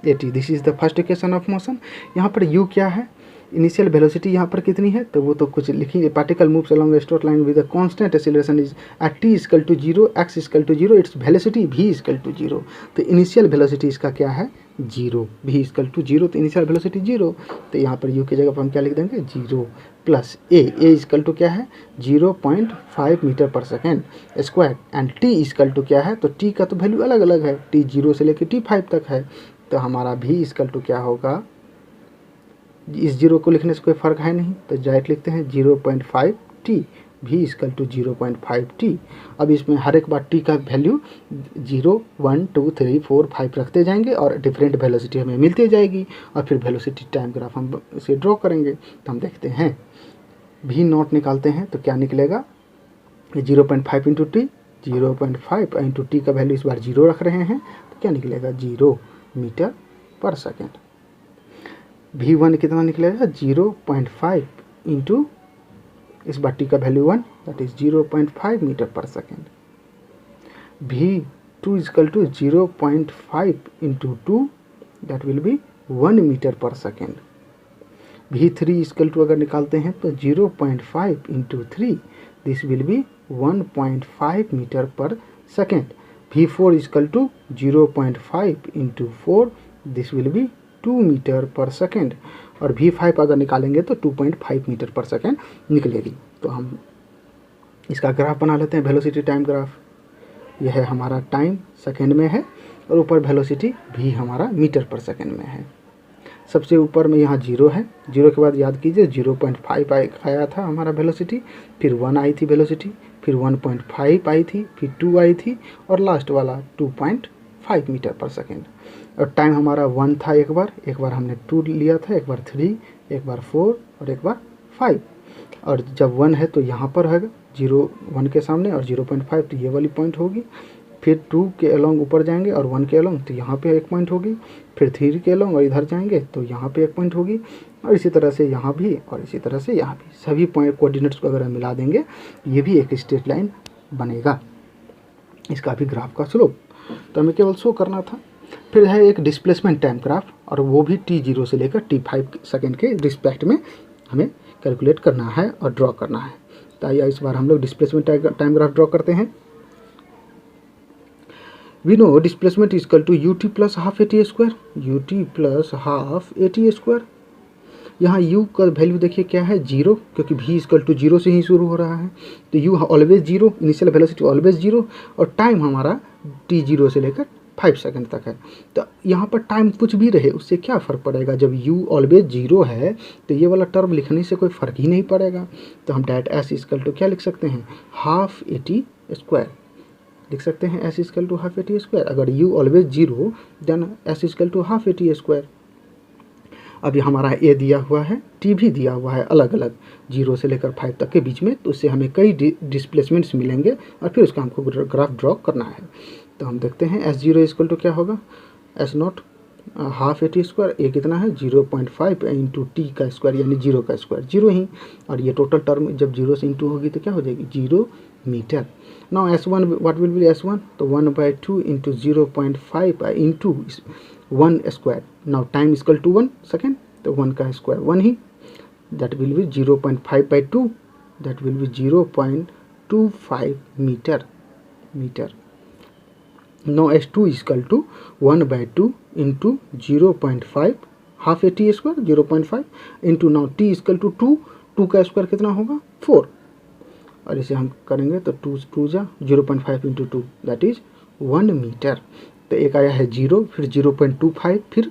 at। This is the first equation of motion. यहाँ पर u क्या है, इनिशियल वेलोसिटी यहाँ पर कितनी है तो वो तो कुछ लिखेंगे, particle moves along a straight line with a constant acceleration is at t equal to 0, x equal to 0, its velocity v equal to 0। तो इनिशियल वेलोसिटी इसका क्या है 0, v इक्वल टू 0, तो इनिशियल वेलोसिटी 0। तो यहाँ पर u की जगह पर हम क्या लिख देंगे 0 प्लस a इक्वल टू क्या है 0.5 metre per second square and t equal to क्या है, तो t का तो वैल्यू अलग अलग है, t 0 से लेकर t5 तक है। तो हमारा v इक्वल टू क्या होगा, इस 0 को लिखने से कोई फ़र्क है नहीं तो डायरेक्ट लिखते हैं 0.5 t, v equal to 0.5 t। अब इसमें हर एक बार t का वैल्यू 0, 1, 2, 3, 4, 5 रखते जाएंगे और डिफरेंट वेलोसिटी हमें मिलती जाएगी और फिर वेलोसिटी टाइम ग्राफ हम इसे ड्रॉ करेंगे। तो हम देखते हैं v नॉट निकालते हैं तो क्या निकलेगा 0.5 इंटू टी, 0.5 इंटू टी का वैल्यू इस बार 0 रख रहे हैं तो क्या निकलेगा 0 मीटर पर सेकेंड। v1 कितना निकलेगा 0.5 इंटू इस बार टी का value 1 that is 0.5 metre per second. v2 equal to 0.5 into 2 that will be 1 metre per second. v3 equal to अगर निकालते हैं तो 0.5 into 3 this will be 1.5 metre per second. v4 equal to 0.5 into 4 this will be 2 metre per second और v5 अगर निकालेंगे तो 2.5 मीटर पर सेकेंड निकलेगी। तो हम इसका ग्राफ बना लेते हैं, वेलोसिटी टाइम ग्राफ। यह है हमारा टाइम सेकेंड में है और ऊपर वेलोसिटी v हमारा मीटर पर सेकेंड में है। सबसे ऊपर में यहाँ 0 है, 0 के बाद याद कीजिए 0.5 आया था हमारा वेलोसिटी, फिर 1 आई थी वेलोसिटी, फिर 1.5 आई थी, फिर 2 आई थी, और लास्ट वाला 2.5 मीटर पर सेकेंड। और टाइम हमारा 1 था एक बार हमने 2 लिया था, एक बार 3, एक बार 4 और एक बार 5। और जब 1 है तो यहाँ पर है 0, 1 के सामने, और 0.5 तो ये वाली पॉइंट होगी। फिर 2 के अलोंग ऊपर जाएंगे और 1 के अलोंग तो यहाँ पे एक पॉइंट होगी। फिर 3 के अलोंग और इधर जाएंगे तो यहाँ पे एक पॉइंट होगी, और इसी तरह से यहाँ भी, और इसी तरह से यहाँ भी। सभी पॉइंट कोऑर्डिनेट्स को अगर हम मिला देंगे ये भी एक स्ट्रेट लाइन बनेगा। इसका भी ग्राफ का स्लोप तो हमें केवल शो करना था। फिर है एक डिस्प्लेसमेंट टाइम ग्राफ, और वो भी t0 से लेकर t5 सेकेंड के रिस्पेक्ट में हमें कैलकुलेट करना है और ड्रॉ करना है। तो आइए इस बार हम लोग डिस्प्लेसमेंट टाइम ग्राफ ड्रॉ करते हैं। We know displacement is equal to ut plus half at square, ut plus half at square. यहाँ u का वैल्यू देखिए क्या है 0, क्योंकि v इक्वल टू 0 से ही शुरू हो रहा है, तो u always 0, initial velocity always 0, और टाइम हमारा t0 से लेकर 5 सेकंड तक है। तो यहाँ पर टाइम कुछ भी रहे उससे क्या फ़र्क पड़ेगा, जब u ऑलवेज 0 है तो ये वाला टर्म लिखने से कोई फ़र्क ही नहीं पड़ेगा। तो हम डैट s इक्वल टू क्या लिख सकते हैं, हाफ at स्क्वायर लिख सकते हैं, s equal to half at square. अगर u always 0 then s equal to half at square. अभी हमारा a दिया हुआ है, t भी दिया हुआ है अलग अलग 0 से लेकर 5 तक के बीच में, तो उससे हमें कई डिस्प्लेसमेंट्स मिलेंगे और फिर उसका हमको ग्राफ ड्रॉ करना है। तो हम देखते हैं s0 इक्वल टू क्या होगा, s0 हाफ at स्क्वायर, ये कितना है 0.5 इंटू टी का स्क्वायर यानी 0 का स्क्वायर 0 ही, और ये टोटल टर्म जब 0 से इंटू होगी तो क्या हो जाएगी 0 metre. Now s1 what will be s1, तो 1/2 into 0.5 into 1 square. Now time equal to 1 second, तो 1 का स्क्वायर 1 ही, that will be 0.5/2, that will be 0.25 metre. Now s2 is equal to 1/2 into 0.5 half at square 0.5 into, now t is equal to 2 का स्क्वायर कितना होगा 4, और इसे हम करेंगे तो 2 जा 0.5 इंटू 2 दैट इज 1 मीटर। तो एक आया है 0, फिर 0.25, फिर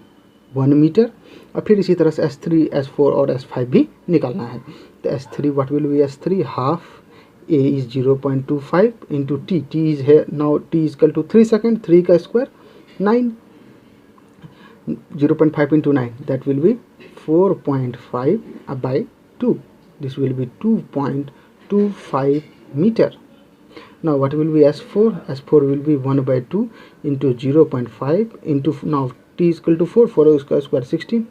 1 मीटर, और फिर इसी तरह से s3 s4 और s5 भी निकालना है। तो s3 what will B s3 half a is 0.25 into t is here, now t is equal to 3 second, 3 का square 9, 0.5 into 9 that will be 4.5 by 2, this will be 2.25 meter. Now what will be s4, s4 will be 1/2 into 0.5 into, now t is equal to 4, 4 उसका स्क्वायर 16,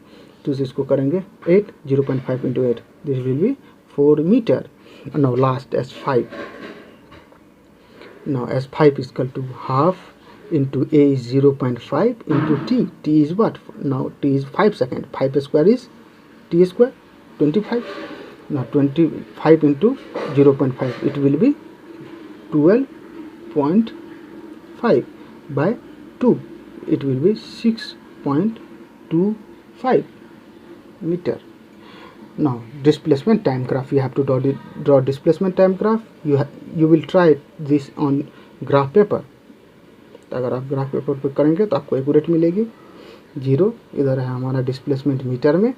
तो इसको करेंगे 8, 0.5 into 8, this will be 4 meter. Now last s5, now s5 is equal to half into a is 0.5 into t is what, now t is 5 second, 5 square is t square 25, now 25 into 0.5 it will be 12.5 by 2, it will be 6.25 meter. Now displacement time graph, you have to draw displacement time graph. You will try this on graph paper. तो अगर आप ग्राफ पेपर पर करेंगे तो आपको एक्यूरेट मिलेगी। 0 इधर है हमारा डिस्प्लेसमेंट मीटर में,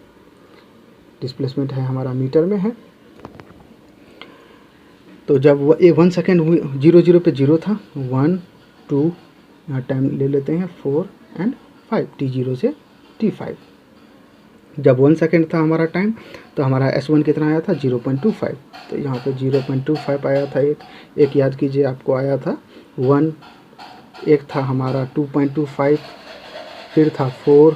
डिस्प्लेसमेंट है हमारा मीटर में है। तो जब वो 1 सेकेंड 0 पे 0 था, 1 2, यहाँ टाइम ले लेते हैं 4 एंड 5, t0 से t5। जब 1 सेकेंड था हमारा टाइम तो हमारा s1 कितना आया था 0.25, तो यहाँ पे 0.25 आया था। एक याद कीजिए आपको आया था 1, एक था हमारा 2.25, फिर था 4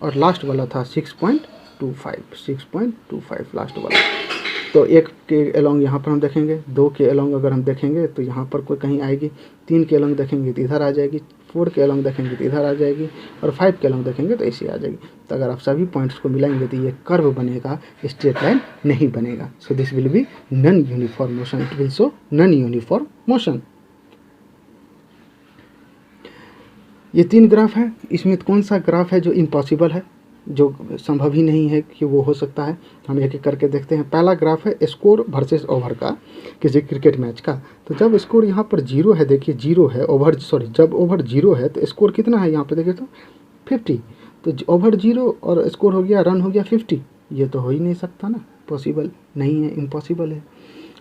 और लास्ट वाला था 6.25 लास्ट वाला। तो एक के अलोंग यहाँ पर हम देखेंगे, 2 के अलोंग अगर हम देखेंगे तो यहाँ पर कोई कहीं आएगी, 3 के अलोंग देखेंगे तो इधर आ जाएगी, 4 के अलोंग देखेंगे तो इधर आ जाएगी, और 5 के अलोंग देखेंगे तो ऐसे आ जाएगी। तो अगर आप सभी पॉइंट्स को मिलाएंगे तो ये कर्व बनेगा, स्ट्रेट लाइन नहीं बनेगा। So this will B non uniform motion, it will show non uniform motion. ये 3 ग्राफ है, इसमें कौन सा ग्राफ है जो इम्पॉसिबल है, जो संभव ही नहीं है कि वो हो सकता है। हम एक एक करके देखते हैं। पहला ग्राफ है स्कोर वर्सेस ओवर का, किसी क्रिकेट मैच का। तो जब स्कोर यहाँ पर 0 है, देखिए 0 है, जब ओवर 0 है तो स्कोर कितना है यहाँ पे देखिए तो 50। तो ओवर 0 और स्कोर हो गया, रन हो गया 50। ये तो हो ही नहीं सकता ना, पॉसिबल नहीं है, इम्पॉसिबल है।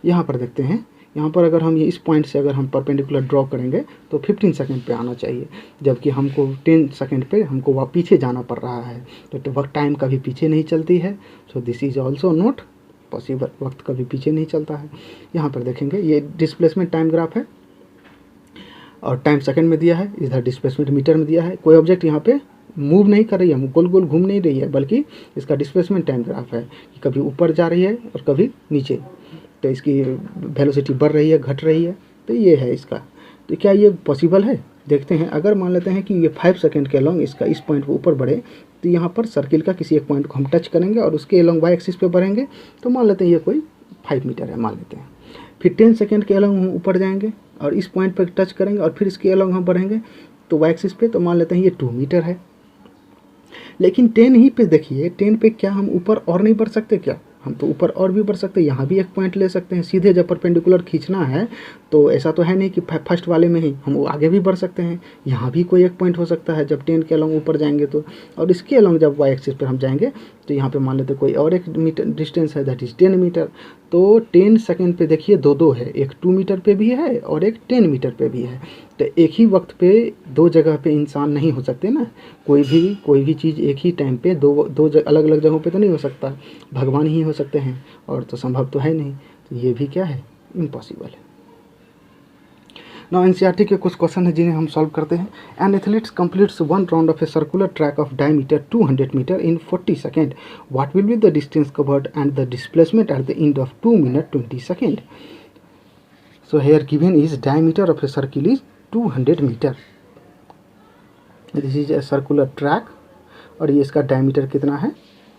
यहाँ पर देखते हैं, यहाँ पर अगर हम ये इस पॉइंट से अगर हम परपेंडिकुलर ड्रॉ करेंगे तो 15 सेकंड पे आना चाहिए, जबकि हमको 10 सेकंड पे हमको वहाँ पीछे जाना पड़ रहा है। तो वक्त टाइम कभी पीछे नहीं चलती है, so this is also not possible, वक्त कभी पीछे नहीं चलता है। यहाँ पर देखेंगे ये डिस्प्लेसमेंट टाइम ग्राफ है और टाइम सेकंड में दिया है, इधर डिस्प्लेसमेंट मीटर में दिया है। कोई ऑब्जेक्ट यहाँ पे मूव नहीं कर रही है, गोल गोल घूम नहीं रही है, बल्कि इसका डिस्प्लेसमेंट टाइम ग्राफ है कि कभी ऊपर जा रही है और कभी नीचे। तो इसकी वेलोसिटी बढ़ रही है, घट रही है, तो ये है इसका। तो क्या ये पॉसिबल है? देखते हैं। अगर मान लेते हैं कि ये 5 सेकंड के अलॉन्ग इसका इस पॉइंट पर ऊपर बढ़े, तो यहाँ पर सर्किल का किसी एक पॉइंट को हम टच करेंगे और उसके अलॉन्ग वाई एक्सिस पे बढ़ेंगे, तो मान लेते हैं ये कोई 5 मीटर है मान लेते हैं। फिर 10 सेकंड के अलॉन्ग हम ऊपर जाएंगे और इस पॉइंट पर टच करेंगे और फिर इसके अलॉन्ग हम बढ़ेंगे तो वाई एक्सिस पे, तो मान लेते हैं ये 2 मीटर है। लेकिन 10 ही पे देखिए, 10 पे क्या हम ऊपर और नहीं बढ़ सकते क्या? हम तो ऊपर और भी बढ़ सकते हैं, यहाँ भी एक पॉइंट ले सकते हैं सीधे। जब परपेंडिकुलर खींचना है तो ऐसा तो है नहीं कि फर्स्ट वाले में ही, हम आगे भी बढ़ सकते हैं। यहाँ भी कोई एक पॉइंट हो सकता है जब 10 के अलॉन्ग ऊपर जाएंगे तो, और इसके अलॉन्ग जब वाई एक्सिस पर हम जाएंगे तो यहाँ पे मान लेते कोई और एक मीटर डिस्टेंस है, दैट इज़ 10 मीटर। तो 10 सेकंड पे देखिए दो है, एक 2 मीटर पे भी है और एक 10 मीटर पे भी है। तो एक ही वक्त पे दो जगह पे इंसान नहीं हो सकते ना, कोई भी चीज़ एक ही टाइम पे दो अलग अलग जगहों पे तो नहीं हो सकता, भगवान ही हो सकते हैं, और तो संभव तो है नहीं। तो ये भी क्या है, इम्पॉसिबल है। नाउ एनसीईआरटी के कुछ क्वेश्चन है जिन्हें हम सॉल्व करते हैं। An athlete completes 1 round of a circular track of diameter 200 metre in 40 second, what will be the distance covered and the displacement at the end of 2 minute 20 second. So here given is diameter of a circle is 200 metre. This is a circular track और ये इसका डायमीटर कितना है,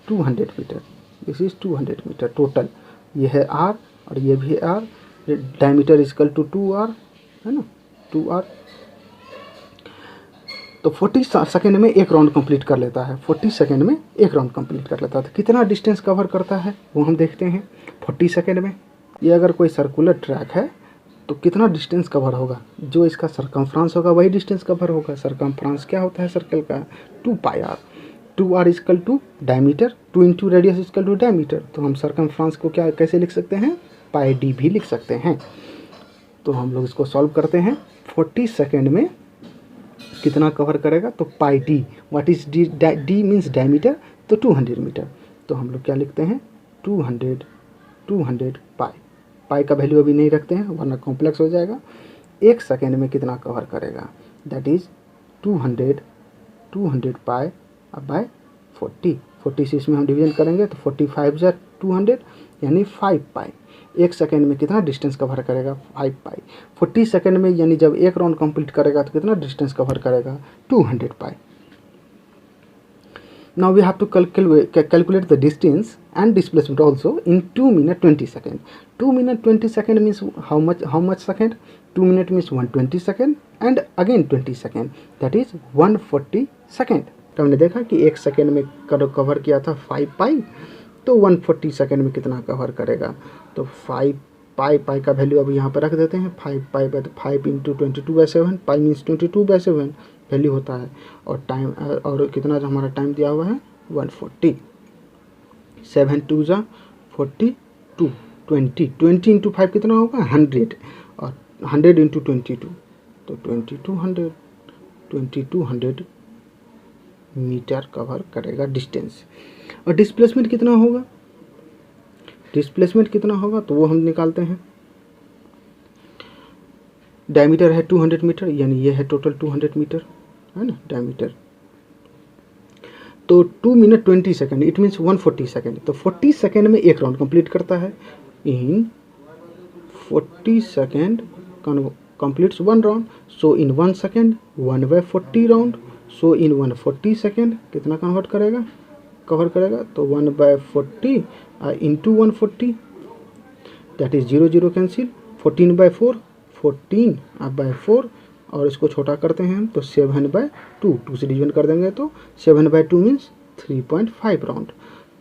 200 metre. This is 200 metre total. ये है r और ये भी है r। Diameter is equal to 2r है ना, 2r। तो 40 सेकेंड में एक राउंड कंप्लीट कर लेता है, 40 सेकेंड में एक राउंड कंप्लीट कर लेता है। तो कितना डिस्टेंस कवर करता है वो हम देखते हैं 40 सेकेंड में। ये अगर कोई सर्कुलर ट्रैक है तो कितना डिस्टेंस कवर होगा, जो इसका सरकमफ्रांस होगा वही डिस्टेंस कवर होगा। सरकमफ्रांस क्या होता है सर्कल का, 2πr। 2r equal to diameter, 2 into radius equal to diameter. तो हम सरकमफ्रांस को क्या कैसे लिख सकते हैं, πd भी लिख सकते हैं। तो हम लोग इसको सॉल्व करते हैं। 40 सेकेंड में कितना कवर करेगा, तो πd, what is d means diameter, तो 200 मीटर। तो हम लोग क्या लिखते हैं, 200 पाई का वैल्यू अभी नहीं रखते हैं वरना कॉम्प्लेक्स हो जाएगा। एक सेकेंड में कितना कवर करेगा, दैट इज़ 200 पाई अब बाय 40 से इसमें हम डिवीजन करेंगे तो 45 जा 200 यानी 5 पाई। एक सेकेंड में कितना डिस्टेंस कवर करेगा, 5 पाई। 40 सेकेंड में यानी जब एक राउंड कंप्लीट करेगा तो कितना डिस्टेंस कवर करेगा, 200 पाई। Now we have to calculate the distance and displacement also in 2 minute 20 second. 2 minute 20 second means how much second? 2 minute means 120 second and again 20 second, that is 140 second. तो हमने देखा कि एक सेकेंड में कवर किया था 5 पाई, तो 140 सेकेंड में कितना कवर करेगा, तो 5 पाई का वैल्यू अब यहाँ पर रख देते हैं। 5 pi by 5 into 22/7, pi means 22/7 value होता है। और टाइम और कितना जो हमारा टाइम दिया हुआ है 140, 7 2 जा 42, 20 इंटू 5 कितना होगा 100, और 100 इंटू 22 तो 2200 मीटर कवर करेगा डिस्टेंस। और डिस्प्लेसमेंट कितना होगा, तो वो हम निकालते हैं। डायमीटर है 200 मीटर, यानी ये है टोटल 200 मीटर है ना डायमीटर। तो 2 minute 20 second, it means 140 second. तो 40 सेकेंड में एक राउंड कंप्लीट करता है। इन 40 second completes 1 round, so in 1 second 1/40 round, so in 140 second कितना कवर करेगा, तो 1/40 इंटू 140, दैट इज 0 कैंसिल, 14/4 14/4 और इसको छोटा करते हैं हम तो 7/2 से डिवीजन कर देंगे तो 7/2 मीन्स 3.5 राउंड।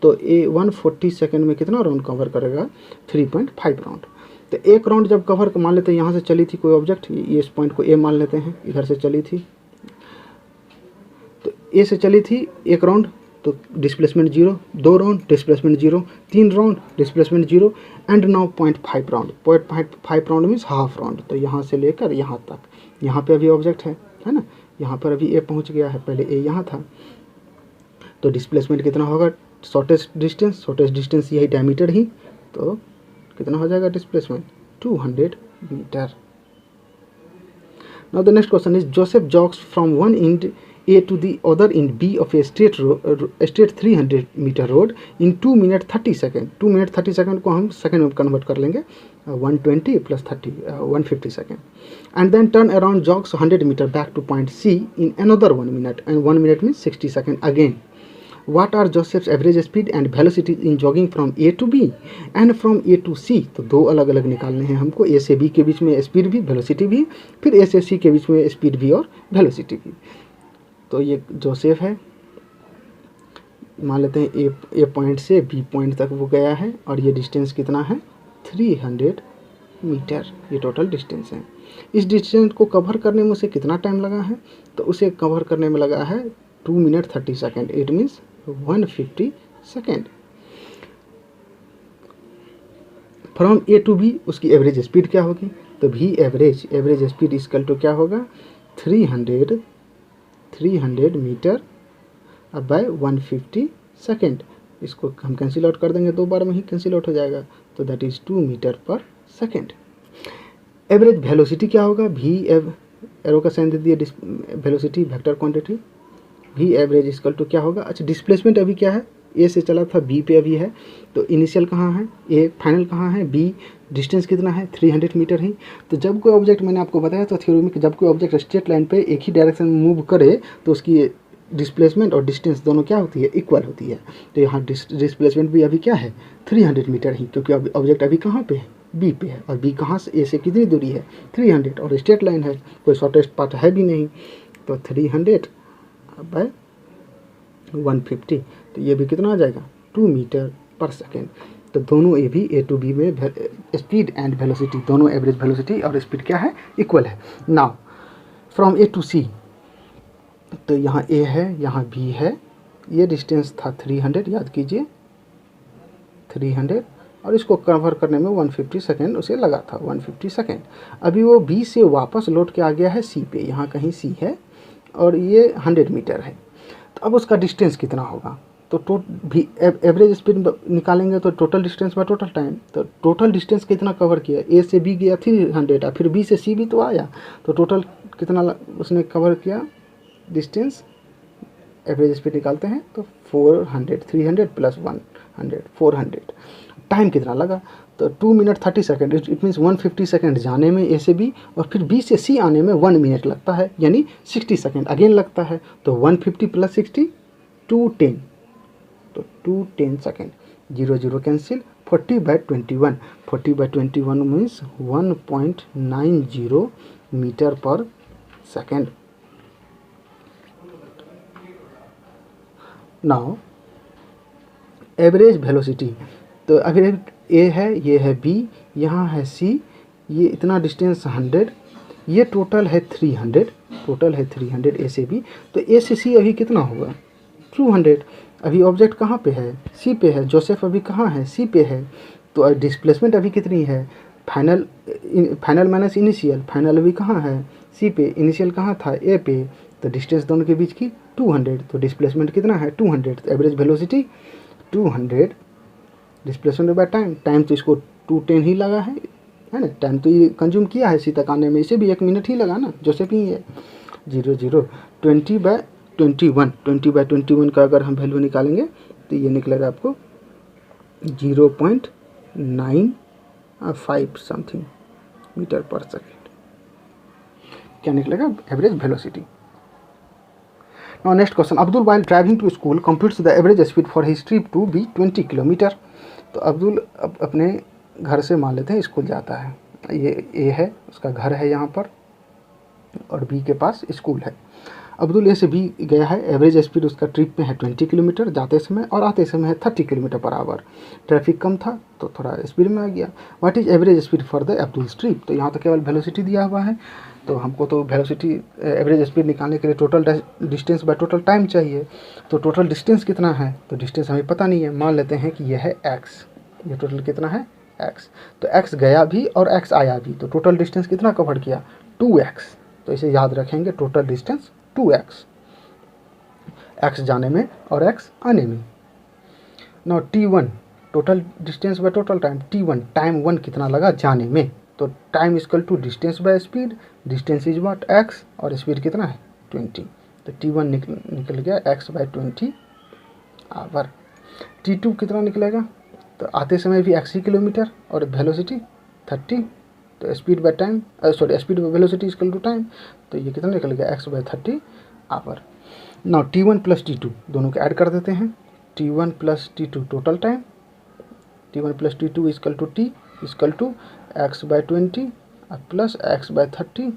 तो 140 सेकेंड में कितना राउंड कवर करेगा, 3.5 राउंड। तो एक राउंड जब कवर मान लेते हैं, यहाँ से चली थी कोई ऑब्जेक्ट, ये इस पॉइंट को ए मान लेते हैं, इधर से चली थी, तो ए से चली थी 1 राउंड तो displacement 0, 2 round displacement 0, 3 round displacement 0 and now 0.5 round. 0.5 round means half round. तो यहाँ से लेकर यहाँ तक, यहाँ पे अभी ऑब्जेक्ट है ना, यहाँ पर अभी ए पहुँच गया है, पहले ए यहाँ था। तो डिस्प्लेसमेंट कितना होगा, शॉर्टेस्ट डिस्टेंस यही डायमीटर ही, तो कितना हो जाएगा displacement 200 metre. Now the next question is Joseph jogs from one end A to the other end B of a straight 300 meter road in 2 minutes 30 second. 2 minute 30 second को हम सेकेंड में कन्वर्ट कर लेंगे, 120 plus 30 150 second. And then turn around jogs 100 metre back to point C in another 1 minute and 1 minute means 60 second again. What are Joseph's average speed and velocity in jogging from A to B and from A to C? तो दो अलग अलग निकालने हैं हमको, A से B के बीच में स्पीड भी वेलोसिटी भी, फिर A से C के बीच में स्पीड भी और वेलोसिटी भी। तो ये जोसेफ है, मान लेते हैं ए पॉइंट से बी पॉइंट तक वो गया है और ये डिस्टेंस कितना है 300 मीटर, ये टोटल डिस्टेंस है। इस डिस्टेंस को कवर करने में उसे कितना टाइम लगा है, तो उसे कवर करने में लगा है 2 minute 30 second, it means 150 second. From A to B उसकी एवरेज स्पीड क्या होगी, तो भी एवरेज स्पीड इक्वल टू क्या होगा 300 मीटर अब बाय 150 सेकेंड। इसको हम कैंसिल आउट कर देंगे, 2 बार में ही कैंसिल आउट हो जाएगा, तो that is 2 metre per second. Average velocity क्या होगा, भी एरो का साइन दे दिए, वेलोसिटी वेक्टर क्वांटिटी, भी एवरेज इक्वल टू क्या होगा। अच्छा डिस्प्लेसमेंट अभी क्या है, ए से चला था बी पे अभी है, तो इनिशियल कहाँ है, ए फाइनल कहाँ है, बी डिस्टेंस कितना है 300 मीटर ही। तो जब कोई ऑब्जेक्ट, मैंने आपको बताया तो थ्योरी में कि जब कोई ऑब्जेक्ट स्ट्रेट लाइन पे एक ही डायरेक्शन में मूव करे तो उसकी डिस्प्लेसमेंट और डिस्टेंस दोनों क्या होती है, इक्वल होती है। तो यहाँ डिस्प्लेसमेंट भी अभी क्या है 300 मीटर ही, क्योंकि अभी ऑब्जेक्ट अभी कहाँ पे है, बी पे है, और बी कहाँ से, ए से कितनी दूरी है 300, और स्ट्रेट लाइन है, कोई शॉर्टेस्ट पार्ट है भी नहीं, तो 300 बाय 150, तो ये भी कितना आ जाएगा 2 मीटर पर सेकेंड। तो दोनों ए भी ए टू बी में स्पीड एंड वेलोसिटी, दोनों एवरेज वेलोसिटी और स्पीड क्या है, इक्वल है। नाउ फ्रॉम ए टू सी, तो यहाँ ए है यहाँ बी है, ये डिस्टेंस था 300, याद कीजिए 300, और इसको कवर करने में 150 सेकेंड उसे लगा था, 150 सेकेंड। अभी वो बी से वापस लौट के आ गया है सी पे, यहाँ कहीं सी है और ये 100 मीटर है। तो अब उसका डिस्टेंस कितना होगा, तो भी एवरेज स्पीड निकालेंगे तो total distance by total time. तो टोटल डिस्टेंस कितना कवर किया, ए से बी गया 300, फिर बी से सी भी तो आया, तो टोटल कितना उसने कवर किया डिस्टेंस, एवरेज स्पीड निकालते हैं तो 400, 300 प्लस 100 400। टाइम कितना लगा, तो 2 minute 30 second, it means 150 second जाने में ए से बी, और फिर बी से सी आने में 1 मिनट लगता है, यानी 60 सेकेंड अगेन लगता है। तो 150 प्लस 60 210, तो 210 second, 0 0 cancel, 40/21, 40/21 means 1.90 metre per second. Now average velocity, तो अगर ए है, ये है बी, यहाँ है सी, ये इतना डिस्टेंस 100, ये टोटल है 300 ए से बी। तो ए से सी अभी कितना होगा 200। अभी ऑब्जेक्ट कहाँ पे है, सी पे है, जोसेफ अभी कहाँ है, सी पे है। तो डिस्प्लेसमेंट अभी कितनी है, फाइनल माइनस इनिशियल, फाइनल अभी कहाँ है सी पे, इनिशियल कहाँ था ए पे, तो डिस्टेंस दोनों के बीच की 200, तो डिस्प्लेसमेंट कितना है 200, तो average velocity 200, displacement by time तो इसको 210 ही लगा है ना, टाइम तो ये कंज्यूम किया है सी तक आने में, इसे भी 1 मिनट ही लगा ना, जोसेफ ही है। 0 0 20/21 का अगर हम वैल्यू निकालेंगे तो ये निकलेगा आपको 0.95 समथिंग मीटर पर सेकेंड, क्या निकलेगा average velocity. Now next question, Abdul while driving to school computes the average speed for his trip to be 20 kilometre. तो अब्दुल अपने घर से मान लेते हैं स्कूल जाता है, ये ए है, उसका घर है यहाँ पर, और बी के पास स्कूल है। अब्दुल ए से बी गया है, एवरेज स्पीड उसका ट्रिप में है 20 किलोमीटर जाते समय, और आते समय है 30 किलोमीटर पर आवर। ट्रैफिक कम था तो थोड़ा स्पीड में आ गया। What is average speed for the Abdul trip, तो यहाँ तो केवल वेलोसिटी दिया हुआ है, तो हमको तो वेलोसिटी एवरेज स्पीड निकालने के लिए total distance by total time चाहिए। तो टोटल डिस्टेंस कितना है, तो डिस्टेंस हमें पता नहीं है, मान लेते हैं कि यह है x, ये टोटल कितना है x। तो x गया भी और x आया भी, तो टोटल डिस्टेंस कितना कवर किया 2x। तो इसे याद रखेंगे, टोटल डिस्टेंस 2x, x जाने में और x आने में। Now t1 total distance by total time, t1 time 1 कितना लगा जाने में, तो time equal to distance by speed, distance is what x और स्पीड कितना है 20। तो t1 निकल गया x बाय 20 आवर। t2 कितना निकलेगा, तो आते समय भी x ही किलोमीटर और वेलोसिटी 30, तो speed by time speed by velocity equal to time, तो ये कितना निकल गया x by 30 hour. Now t1 plus t2 दोनों को ऐड कर देते हैं, t1 plus t2 total time, t1 plus t2 equal to t equal to x by 20 plus x by 30।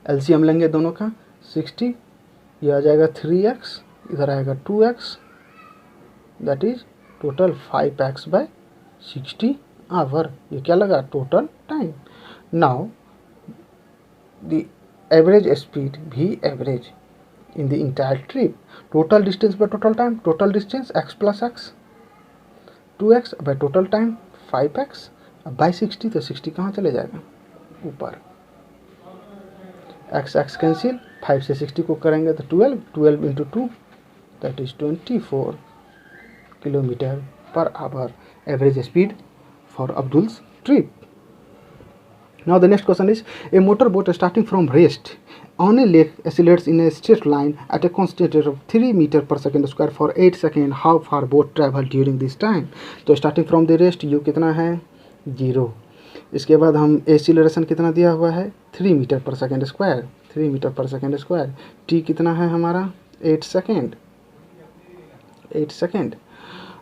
LCM लेंगे दोनों का 60, ये आ जाएगा 3x, इधर आएगा 2x, that is total 5x by 60 hour. ये क्या लगा total time. Now the average speed भी average in the entire trip, total distance by total time, total distance x plus x 2x by total time 5x by 60, तो 60 कहाँ चले जाएगा ऊपर, x x कैंसिल, 5 से 60 को करेंगे तो 12, 12 into 2 that is 24 kilometre per hour average speed for Abdul's trip. Now the next question is, a motorboat starting from rest on a lake accelerates in a straight line at a constant rate of 3 meter per second square for 8 seconds. How far boat travel during this time? तो starting from the rest u कितना है 0, इसके बाद हम एक्सीलरेशन कितना दिया हुआ है 3 metre per second square, 3 metre per second square, t कितना है हमारा 8 सेकेंड, 8 सेकेंड,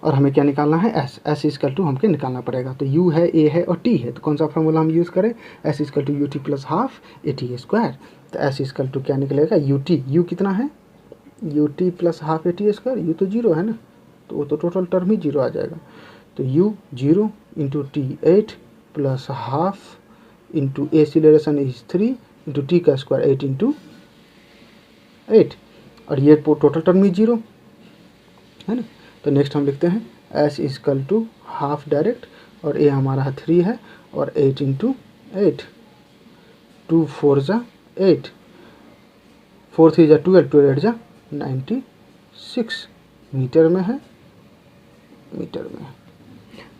और हमें क्या निकालना है s इक्वल टू हमको निकालना पड़ेगा। तो u है, a है और t है, तो कौन सा फार्मूला हम यूज़ करें, s equal to u t plus half a t square. तो s इक्वल टू क्या निकलेगा u कितना है u t plus half a t square, u तो 0 है ना, तो वो तो टोटल टर्म ही 0 आ जाएगा। तो u 0 into T 8 plus half into acceleration is 3 into T का स्क्वायर 8 इंटू 8, और ये टोटल टर्म ही 0 है ना। तो नेक्स्ट हम लिखते हैं s equal to half direct, और a हमारा 3 है और 8 इंटू 8, 2 4 जा 8, 4 3 जा 12, 12 8 जा 96 मीटर में है, मीटर में है।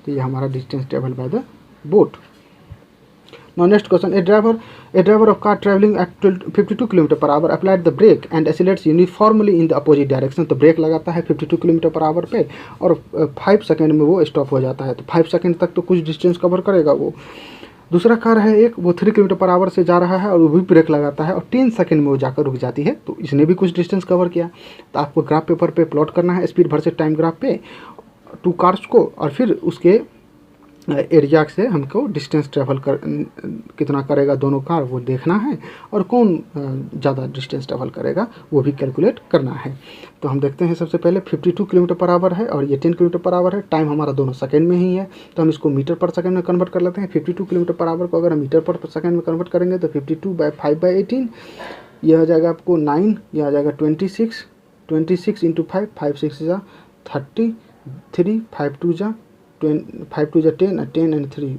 तो ये हमारा distance travel by the boat. Now next question, a driver of car traveling at 52 km per hour applied the brake and accelerates uniformly in the opposite direction। तो ब्रेक लगाता है 52 km per hour पे और 5 सेकेंड में वो स्टॉप हो जाता है। तो 5 सेकेंड तक तो कुछ डिस्टेंस कवर करेगा वो। दूसरा कार है एक, वो 3 km पर आवर से जा रहा है और वो भी ब्रेक लगाता है और 10 सेकेंड में वो जाकर रुक जाती है, तो इसने भी कुछ डिस्टेंस कवर किया। तो आपको ग्राफ पेपर पे प्लॉट करना है स्पीड वर्सेस टाइम ग्राफ पे 2 कार्स को, और फिर उसके एरिया से हमको डिस्टेंस ट्रैवल कितना करेगा दोनों कार वो देखना है, और कौन ज़्यादा डिस्टेंस ट्रैवल करेगा वो भी कैलकुलेट करना है। तो हम देखते हैं सबसे पहले 52 किलोमीटर पर आवर है और ये 10 किलोमीटर पर आवर है, टाइम हमारा दोनों सेकंड में ही है, तो हम इसको मीटर पर सेकंड में कन्वर्ट कर लेते हैं। 52 किलोमीटर पर आवर को अगर हम मीटर पर सेकंड में कन्वर्ट करेंगे तो 52/5/18 ये आ जाएगा आपको 9, ये आ जाएगा 26, 26 इंटू 5, 5 6 जा 33, 5 2 जा 10, 10 एंड 3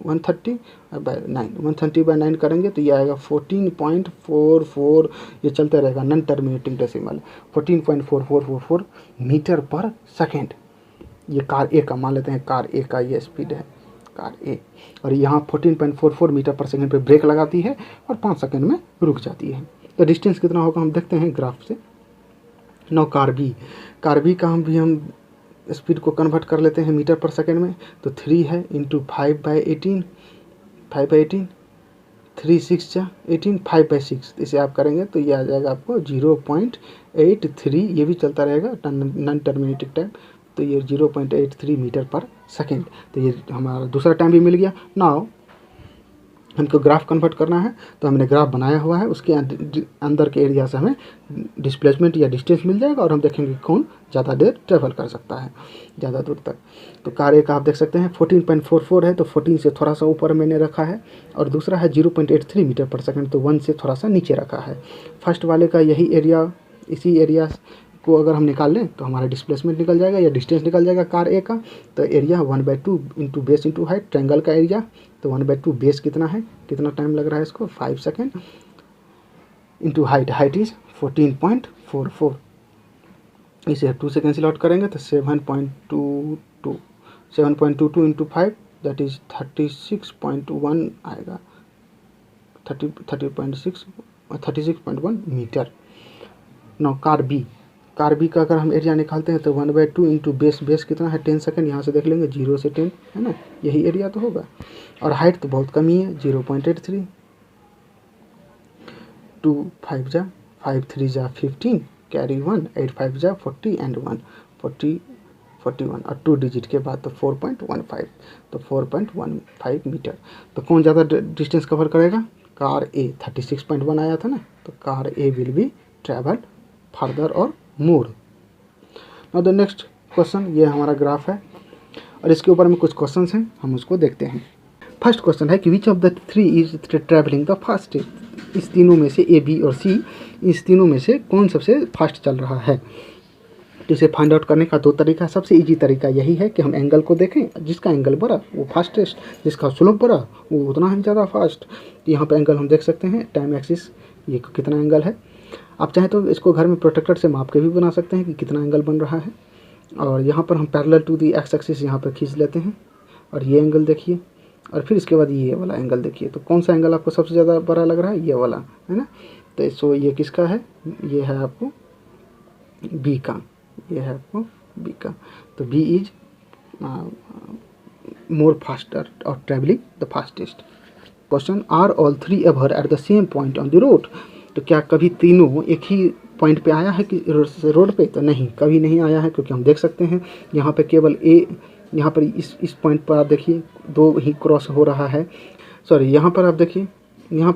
130/9, 130/9 करेंगे तो ये आएगा 14.44, ये चलते रहेगा non terminating decimal, 14.4444 metre per second. ये कार ए का मान लेते हैं, कार ए का ये स्पीड है, कार ए, और यहाँ 14.44 मीटर पर सेकेंड पे ब्रेक लगाती है और 5 सेकेंड में रुक जाती है। तो डिस्टेंस कितना होगा हम देखते हैं ग्राफ से। नो कार बी का हम स्पीड को कन्वर्ट कर लेते हैं मीटर पर सेकेंड में, तो 3 है इंटू 5/18, 3 6 जा 18, 5/6, इसे आप करेंगे तो ये आ जाएगा आपको 0.83, ये भी चलता रहेगा नॉन टर्मिनेटिंग टाइम, तो ये 0.83 मीटर पर सेकेंड। तो ये हमारा दूसरा टाइम भी मिल गया। नाउ हमको ग्राफ कन्वर्ट करना है तो हमने ग्राफ बनाया हुआ है, उसके अंदर के एरिया से हमें डिस्प्लेसमेंट या डिस्टेंस मिल जाएगा और हम देखेंगे कौन ज़्यादा देर ट्रेवल कर सकता है, ज़्यादा दूर तक। तो कार ए का आप देख सकते हैं 14.44 है, तो 14 से थोड़ा सा ऊपर मैंने रखा है, और दूसरा है 0.83 मीटर पर सेकंड, तो 1 से थोड़ा सा नीचे रखा है। फर्स्ट वाले का यही एरिया, इसी एरिया को अगर हम निकाल लें तो हमारा डिस्प्लेसमेंट निकल जाएगा या डिस्टेंस निकल जाएगा कार ए का। तो area 1/2 into base into height, triangle का एरिया, तो 1/2 बेस कितना है, कितना टाइम लग रहा है इसको 5 second, into height, height is 14.44, इसे 2 से कैंसिल आउट करेंगे तो 7.22 इंटू 5 दैट इज 36.1 आएगा, 36.1 मीटर। नौ कार बी का अगर हम एरिया निकालते हैं तो 1/2 इंटू बेस कितना है 10 सेकेंड, यहाँ से देख लेंगे 0 से 10 है ना, यही एरिया तो होगा। और हाइट तो बहुत कम ही है 0.83, 2 5 जा 5 3 जा 15 कैरी 1 8 5 जा 40 एंड 1 41 और 2 डिजिट के बाद तो 4.15, तो 4.15 मीटर। तो कौन ज़्यादा डिस्टेंस कवर करेगा, कार ए 36.1 आया था ना, तो car A will be travel further और मोर। नाउ द नेक्स्ट क्वेश्चन, ये हमारा ग्राफ है और इसके ऊपर में कुछ क्वेश्चन हैं, हम उसको देखते हैं। फर्स्ट क्वेश्चन है कि which of the three is travelling the fastest, इस तीनों में से ए, बी और सी, इस तीनों में से कौन सबसे फास्ट चल रहा है। तो इसे फाइंड आउट करने का दो तरीका, सबसे इजी तरीका यही है कि हम एंगल को देखें, जिसका एंगल बढ़ा वो फास्टेस्ट, जिसका स्लोप बढ़ा वो उतना ही ज़्यादा फास्ट। तो यहाँ पे एंगल हम देख सकते हैं, टाइम एक्सिस ये कितना एंगल है। आप चाहें तो इसको घर में प्रोटेक्टर से माप के भी बना सकते हैं कि कितना एंगल बन रहा है। और यहाँ पर हम parallel to the x axis यहाँ पर खींच लेते हैं और ये एंगल देखिए, और फिर इसके बाद ये वाला एंगल देखिए। तो कौन सा एंगल आपको सबसे ज़्यादा बड़ा लग रहा है, ये वाला है ना। तो सो ये किसका है, ये है आपको बी का, ये है आपको बी का। तो बी इज मोर फास्टर और travelling the fastest. Question, are all three ever at the same point on the road. तो क्या कभी तीनों एक ही पॉइंट पे आया है कि रोड पे, तो नहीं, कभी नहीं आया है, क्योंकि हम देख सकते हैं यहाँ पे केवल ए, यहाँ पर इस पॉइंट पर आप देखिए दो ही क्रॉस हो रहा है, सॉरी यहाँ पर आप देखिए, यहाँ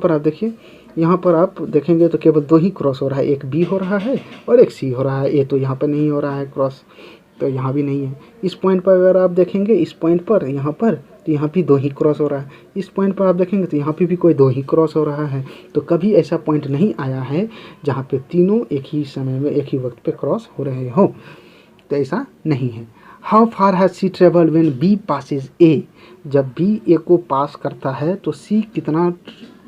पर आप देखेंगे तो केवल दो ही क्रॉस हो रहा है, एक बी हो रहा है और एक सी हो रहा है, ए तो यहाँ पर नहीं हो रहा है क्रॉस, तो यहाँ भी नहीं है। इस पॉइंट पर अगर आप देखेंगे, इस पॉइंट पर यहाँ पर, तो यहाँ भी दो ही क्रॉस हो रहा है। इस पॉइंट पर आप देखेंगे तो यहाँ पे भी कोई दो ही क्रॉस हो रहा है। तो कभी ऐसा पॉइंट नहीं आया है जहाँ पे तीनों एक ही समय में एक ही वक्त पे क्रॉस हो रहे हो, तो ऐसा नहीं है। How far has C travel when B passes A, जब बी ए को पास करता है तो सी कितना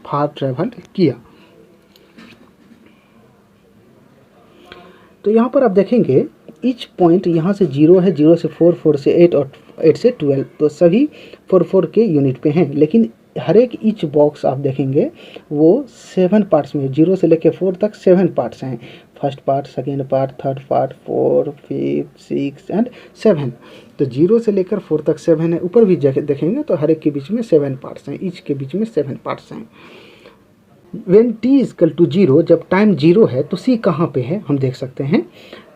फार ट्रेवल किया। तो यहाँ पर आप देखेंगे ईच पॉइंट यहाँ से 0 है, 0 से 4, 4 से 8 और 8 से 12, तो सभी 4 के यूनिट पे हैं। लेकिन हर एक ईच बॉक्स आप देखेंगे वो 7 पार्ट्स में, 0 से लेकर 4 तक 7 पार्ट्स हैं। First part, second part, third part, 4, 5, 6 and 7। तो 0 से लेकर 4 तक 7 है। ऊपर भी देखेंगे तो हर एक के बीच में 7 पार्ट्स हैं, ईच के बीच में 7 पार्ट्स हैं। When t is equal to 0, जब टाइम 0 है तो c कहाँ पे है, हम देख सकते हैं।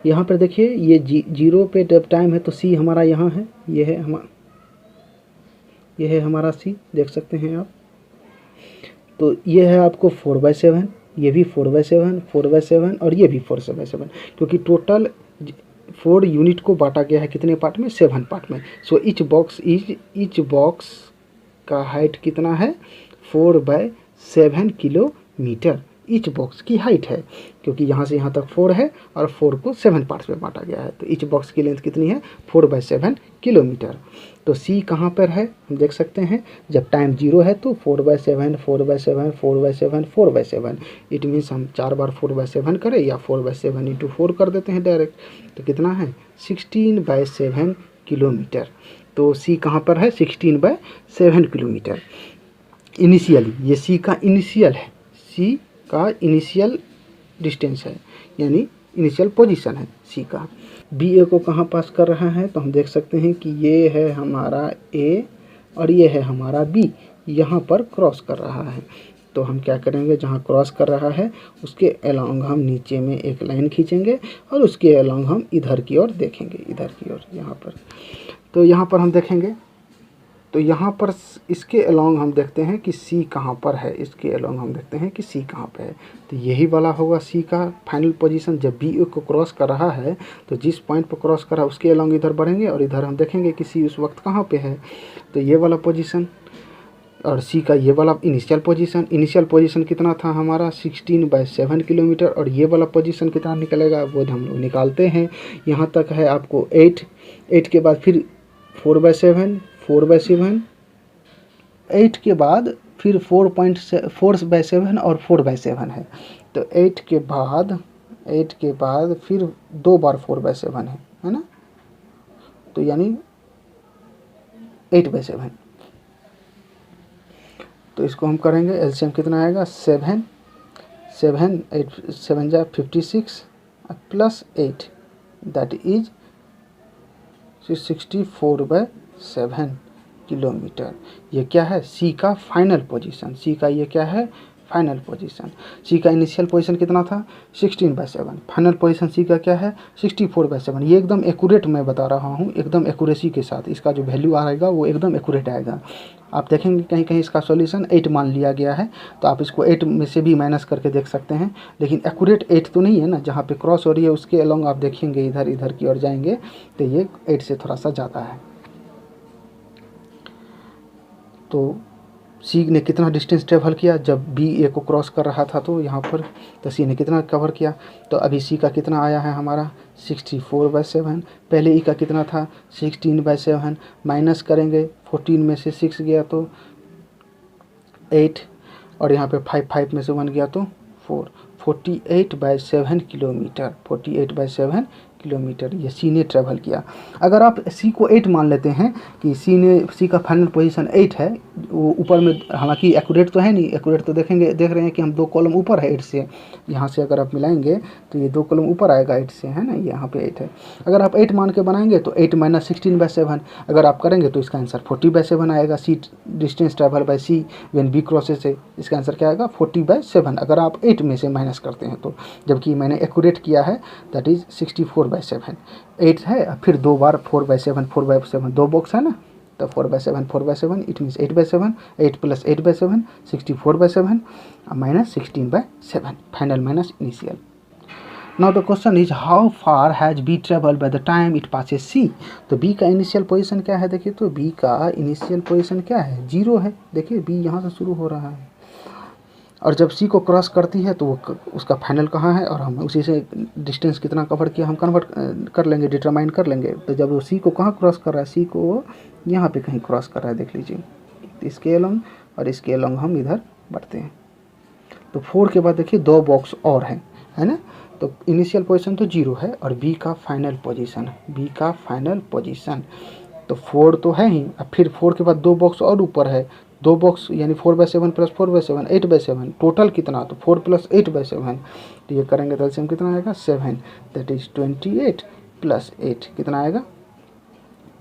यहाँ पर देखिए ये 0 पे जब टाइम है तो c हमारा यहाँ है, ये है हमारा c, देख सकते हैं आप। तो ये है आपको 4/7, ये भी 4/7, 4/7 और ये भी 4/7, क्योंकि टोटल 4 यूनिट को बांटा गया है कितने पार्ट में, 7 पार्ट में। सो ईच बॉक्स का हाइट कितना है, 4/7 किलोमीटर ईच बॉक्स की हाइट है, क्योंकि यहाँ से यहाँ तक 4 है और 4 को 7 पार्ट्स में बांटा गया है। तो ईच बॉक्स की लेंथ कितनी है, 4/7 किलोमीटर। तो सी कहाँ पर है, हम देख सकते हैं जब टाइम 0 है तो 4/7, 4/7, 4/7, 4/7। इट मीन्स हम 4 बार 4/7 करें या 4/7 इंटू 4 कर देते हैं डायरेक्ट, तो कितना है 16/7 किलोमीटर। तो सी कहाँ पर है, 16/7 किलोमीटर। इनिशियली, ये सी का इनिशियल है, सी का इनिशियल डिस्टेंस है, यानी इनिशियल पोजीशन है सी का। बी ए को कहाँ पास कर रहा है, तो हम देख सकते हैं कि ये है हमारा ए और ये है हमारा बी, यहाँ पर क्रॉस कर रहा है। तो हम क्या करेंगे, जहाँ क्रॉस कर रहा है उसके अलोंग हम नीचे में एक लाइन खींचेंगे और उसके अलोंग हम इधर की ओर देखेंगे, इधर की ओर यहाँ पर। तो यहाँ पर हम देखेंगे तो यहाँ पर इसके अलोंग हम देखते हैं कि सी कहाँ पर है, इसके अलोंग हम देखते हैं कि सी कहाँ पे है। तो यही वाला होगा सी का फाइनल पोजीशन। जब बी ए को क्रॉस कर रहा है तो जिस पॉइंट पर क्रॉस कर रहा है उसके अलोंग इधर बढ़ेंगे और इधर हम देखेंगे कि सी उस वक्त कहाँ पे है। तो ये वाला पोजीशन और सी का ये वाला इनिशियल पोजीशन कितना था हमारा 16/7 किलोमीटर, और ये वाला पोजीशन कितना निकलेगा वो हम लोग निकालते हैं। यहाँ तक है आपको 8 के बाद फिर 4/7 8 के बाद फिर 4/7 और 4/7 है। तो 8 के बाद फिर 2 बार 4/7 है ना, तो यानी 8/7। तो इसको हम करेंगे एलसीएम कितना आएगा 7 8 7 जा 56 प्लस 8 दैट इज 64/7 किलोमीटर। ये क्या है सी का फाइनल पोजीशन, सी का ये क्या है फाइनल पोजीशन। सी का इनिशियल पोजीशन कितना था 16/7, फाइनल पोजीशन सी का क्या है 64/7। ये एकदम एक्यूरेट मैं बता रहा हूँ, एकदम एक्यूरेसी के साथ इसका जो वैल्यू आएगा वो एकदम एक्यूरेट आएगा। आप देखेंगे कहीं कहीं इसका सॉल्यूशन 8 मान लिया गया है, तो आप इसको 8 में से भी माइनस करके देख सकते हैं, लेकिन एक्यूरेट 8 तो नहीं है ना। जहाँ पे क्रॉस हो रही है उसके अलोंग आप देखेंगे इधर की ओर जाएंगे तो ये 8 से थोड़ा सा ज़्यादा है। तो सी ने कितना डिस्टेंस ट्रेवल किया जब बी ए को क्रॉस कर रहा था, तो यहाँ पर तो सी ने कितना कवर किया। तो अभी सी का कितना आया है हमारा 64/7। पहले ई का कितना था 16/7, माइनस करेंगे 14 में से 6 गया तो 8, और यहाँ पे 5 में से 1 गया तो 4, 48/7 किलोमीटर, 48/7 किलोमीटर ये सी ने ट्रैवल किया। अगर आप सी को 8 मान लेते हैं कि सी का फाइनल पोजीशन 8 है, वो ऊपर में हालांकि एक्यूरेट तो है नहीं, एक्यूरेट तो देख रहे हैं कि हम 2 कॉलम ऊपर है 8 से, यहाँ से अगर आप मिलाएंगे तो ये 2 कॉलम ऊपर आएगा 8 से, है ना, यहाँ पे 8 है। अगर आप 8 मान के बनाएंगे तो 8 - 16/7 अगर आप करेंगे तो इसका आंसर 40/7 आएगा। C distance travel by C when B crosses है, इसका आंसर क्या आएगा 40/7 अगर आप 8 में से माइनस करते हैं तो, जबकि मैंने एक्यूरेट किया है दैट इज 64/7। 8 है फिर 2 बार 4/7 2 बॉक्स है ना, तो 4/7 it means 8/7, 8 + 8/7 64/7 minus 16/7 final minus initial. Now the question is how far has B travel by the time it passes C. तो बी का इनिशियल पोजीशन क्या है, देखिए तो बी का इनिशियल पोजीशन क्या है 0 है। देखिए बी यहाँ से शुरू हो रहा है और जब सी को क्रॉस करती है तो वो उसका फाइनल कहाँ है, और हम उसी से डिस्टेंस कितना कवर किया हम कन्वर्ट कर लेंगे, डिटरमाइन कर लेंगे। तो जब वो सी को कहाँ क्रॉस कर रहा है, सी को यहाँ पे कहीं क्रॉस कर रहा है, देख लीजिए इसके अलोंग और इसके अलोंग हम इधर बढ़ते हैं। तो 4 के बाद देखिए 2 बॉक्स और है ना। तो इनिशियल पोजीशन तो 0 है और बी का फाइनल पोजीशन तो 4 तो है ही, अब फिर 4 के बाद 2 बॉक्स और ऊपर है, 2 बॉक्स यानी 4/7 + 4/7 8/7 टोटल कितना, तो 4 + 8/7। तो ये करेंगे तो एलसीएम कितना आएगा 7 दैट इज 28 + 8 कितना आएगा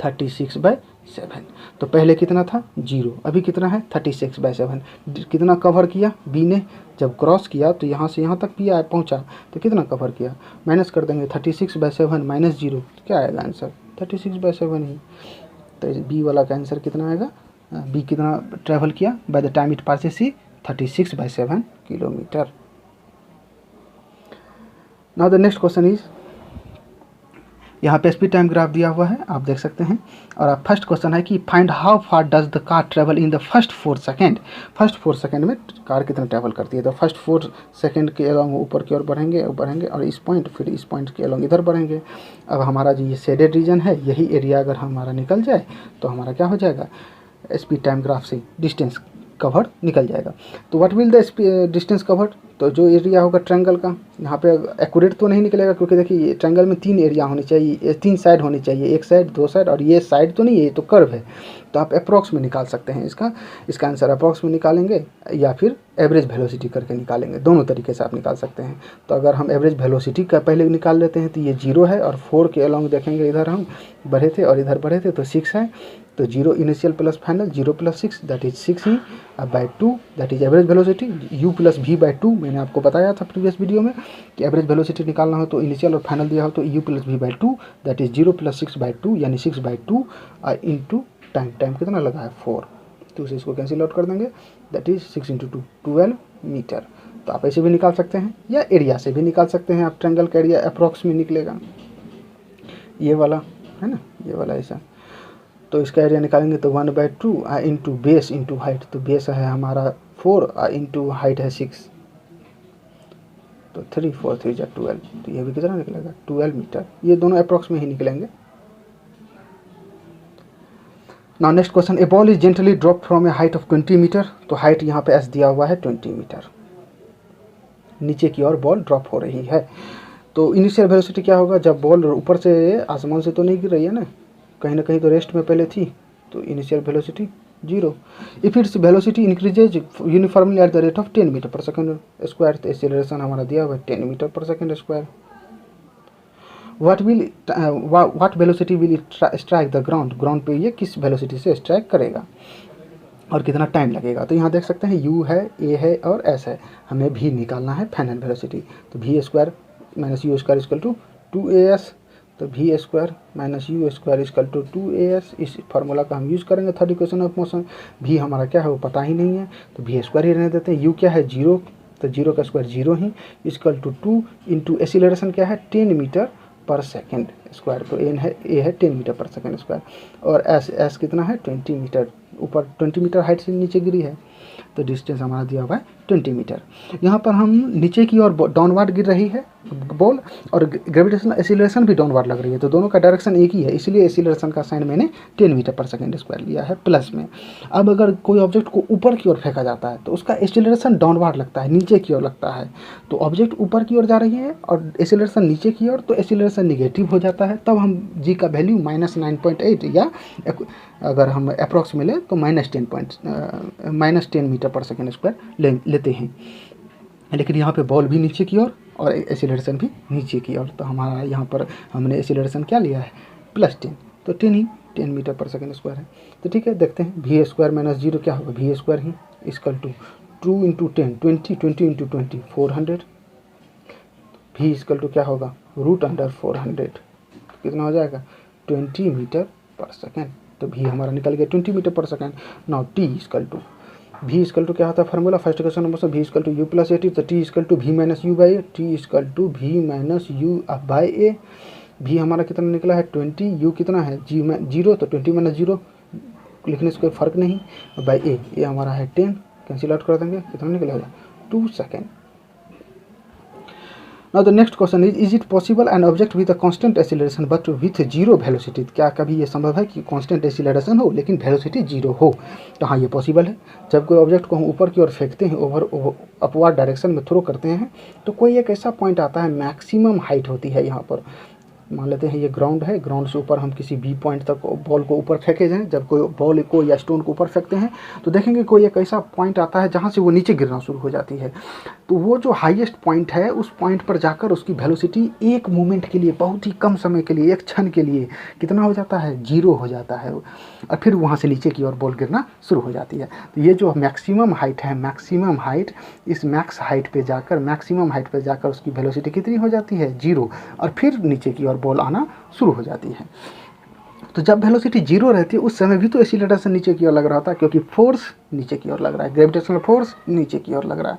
36/7। तो पहले कितना था 0, अभी कितना है 36/7। कितना कवर किया बी ने, जब क्रॉस किया तो यहाँ से यहाँ तक भी पहुँचा तो कितना कवर किया, माइनस कर देंगे 36/7 - 0 क्या आएगा आंसर 36/7 ही। तो बी वाला का आंसर कितना आएगा, बी कितना ट्रैवल किया by the time it passes C 36/7 kilometre. Now the next question is, यहाँ पे स्पीड टाइम ग्राफ दिया हुआ है आप देख सकते हैं, और फर्स्ट क्वेश्चन है कि find how far does the car travel in the first 4 second. First 4 second में कार कितना ट्रैवल करती है। तो फर्स्ट 4 सेकेंड के अलोंग ऊपर की ओर बढ़ेंगे और इस पॉइंट फिर इस पॉइंट के अलोंग इधर बढ़ेंगे। अब हमारा जो ये शेडेड रीजन है यही एरिया अगर हमारा निकल जाए तो हमारा क्या हो जाएगा, स्पीड टाइम ग्राफ से डिस्टेंस कवर्ड निकल जाएगा। तो what will the distance covered, तो जो एरिया होगा ट्रायंगल का, यहाँ पे एक्यूरेट तो नहीं निकलेगा क्योंकि देखिए ट्रायंगल में 3 एरिया होनी चाहिए, 3 साइड होनी चाहिए, 1 साइड 2 साइड, और ये साइड तो नहीं है, ये तो कर्व है। तो आप अप्रॉक्स में निकाल सकते हैं इसका आंसर अप्रॉक्स में निकालेंगे या फिर एवरेज वेलोसिटी करके निकालेंगे, दोनों तरीके से आप निकाल सकते हैं। तो अगर हम एवरेज वेलोसिटी का पहले निकाल लेते हैं तो ये 0 है, और 4 के अलोंग देखेंगे इधर हम बढ़े थे और इधर बढ़े थे तो 6 है। तो 0 initial plus final 0 + 6 that is 6 ही, अब by 2 that is average velocity u + v/2। मैंने आपको बताया था प्रीवियस वीडियो में कि एवरेज वेलोसिटी निकालना हो तो इनिशियल और फाइनल दिया हो तो u + v/2 दैट इज 0 + 6/2 यानी 6/2 इंटू टाइम कितना लगा है 4, तो उसे इसको कैंसिल आउट कर देंगे, दैट इज 6 × 2 12 मीटर। तो आप ऐसे भी निकाल सकते हैं या एरिया से भी निकाल सकते हैं आप, ट्रायंगल का एरिया अप्रॉक्स में निकलेगा, ये वाला है ना, ये वाला ऐसा। तो इसका एरिया निकालेंगे तो 1/2 इंटू बेस इंटू हाइट, तो बेस है हमारा 4 इंटू हाइट है 6, तो 3 4 3 जा 12, तो ये भी कितना निकलेगा 12 मीटर। ये दोनों अप्रॉक्स में ही निकलेंगे। Now next question, a ball is gently drop from a height of 20 metre, तो हाइट यहाँ पे एस दिया हुआ है 20 मीटर, नीचे की ओर बॉल ड्रॉप हो रही है। तो इनिशियल वेलोसिटी क्या होगा, जब बॉल ऊपर से आसमान से तो नहीं गिर रही है ना, कहीं ना कहीं तो रेस्ट में पहले थी, तो initial velocity 0। If its velocity increases uniformly at the rate of 10 metre per second square, तो एक्सीलरेशन हमारा दिया हुआ है 10 metre per second square. What velocity will it strike the ground, ground पे ये किस वेलोसिटी से स्ट्राइक करेगा और कितना टाइम लगेगा। तो यहाँ देख सकते हैं u है, a है और s है, हमें v निकालना है फाइनल वेलोसिटी। तो v square minus u square equal to 2as, तो v square minus u square equal to 2as, इस फार्मूला का हम यूज़ करेंगे third equation of motion. v हमारा क्या है वो पता ही नहीं है, तो v स्क्वायर ही रहने देते हैं। u क्या है 0, तो 0 का स्क्वायर 0 ही, इक्वल टू 2 इंटू एक्सीलरेशन क्या है 10 मीटर पर सेकेंड स्क्वायर, तो ए है 10 मीटर पर सेकेंड स्क्वायर, और एस कितना है 20 मीटर, ऊपर 20 मीटर हाइट से नीचे गिरी है, तो डिस्टेंस हमारा दिया हुआ है 20 मीटर। यहाँ पर हम नीचे की ओर डाउनवर्ड गिर रही है बॉल, और ग्रेविटेशनल एक्सीलरेशन भी डाउनवर्ड लग रही है, तो दोनों का डायरेक्शन एक ही है, इसलिए एक्सीलरेशन का साइन मैंने 10 मीटर पर सेकेंड स्क्वायर लिया है प्लस में। अब अगर कोई ऑब्जेक्ट को ऊपर की ओर फेंका जाता है तो उसका एक्सीलरेशन डाउनवर्ड लगता है, नीचे की ओर लगता है, तो ऑब्जेक्ट ऊपर की ओर जा रही है और एक्सीलरेशन नीचे की ओर, तो एक्सीलरेशन निगेटिव हो जाता है, तब हम जी का वैल्यू -9.8 या अगर हम अप्रॉक्स में लें तो -10 मीटर पर सेकेंड स्क्वायर लेते हैं। लेकिन यहाँ पे बॉल भी नीचे की ओर और एक्सीलरेशन भी नीचे की ओर, तो हमारा यहाँ पर हमने एक्सीलरेशन क्या लिया है +10, तो 10 मीटर पर सेकेंड स्क्वायर है। तो ठीक है, देखते हैं v स्क्वायर माइनस 0 क्या होगा, v स्क्वायर ही equal to 2 into 10 20 into 20 400, v equal to क्या होगा √400, कितना हो जाएगा 20 मीटर पर सेकेंड, तो v हमारा निकल गया 20 metre per second. Now t equal to v equal to क्या होता है फार्मूला फर्स्ट क्वेश्चन नंबर से, v equal to u plus a, तो t equal to v minus u by a, t equal to v minus u by a। v हमारा कितना निकला है 20, u कितना है 0, तो 20 माइनस 0 लिखने से कोई फर्क नहीं, बाई a हमारा है 10, कैंसिल आउट कर देंगे, कितना निकलेगा 2 second. Now the next question is it possible an object with a constant acceleration but with zero velocity, क्या कभी ये संभव है कि constant acceleration हो लेकिन velocity 0 हो। तो हाँ, ये पॉसिबल है। जब कोई ऑब्जेक्ट को हम ऊपर की ओर फेंकते हैं, अपवर्ड डायरेक्शन में थ्रो करते हैं, तो कोई एक ऐसा पॉइंट आता है, मैक्सिमम हाइट होती है यहाँ पर, मान लेते हैं ये ग्राउंड है, ग्राउंड से ऊपर हम किसी बी पॉइंट तक बॉल को ऊपर फेंके जाएं, जब कोई बॉल को या स्टोन को ऊपर फेंकते हैं तो देखेंगे कोई एक ऐसा पॉइंट आता है जहाँ से वो नीचे गिरना शुरू हो जाती है, तो वो जो हाईएस्ट पॉइंट है उस पॉइंट पर जाकर उसकी वेलोसिटी एक मोमेंट के लिए, बहुत ही कम समय के लिए, एक क्षण के लिए कितना हो जाता है 0 हो जाता है, और फिर वहाँ से नीचे की ओर बॉल गिरना शुरू हो जाती है। तो ये जो मैक्सिमम हाइट है, मैक्सिमम हाइट, इस मैक्स हाइट पे जाकर, मैक्सिमम हाइट पे जाकर उसकी वेलोसिटी कितनी हो जाती है 0, और फिर नीचे की ओर बॉल आना शुरू हो जाती है। तो जब वेलोसिटी 0 रहती है उस समय भी तो एक्सीलरेशन नीचे की ओर लग रहा था, क्योंकि फोर्स नीचे की ओर लग रहा है, ग्रेविटेशनल फोर्स नीचे की ओर लग रहा है,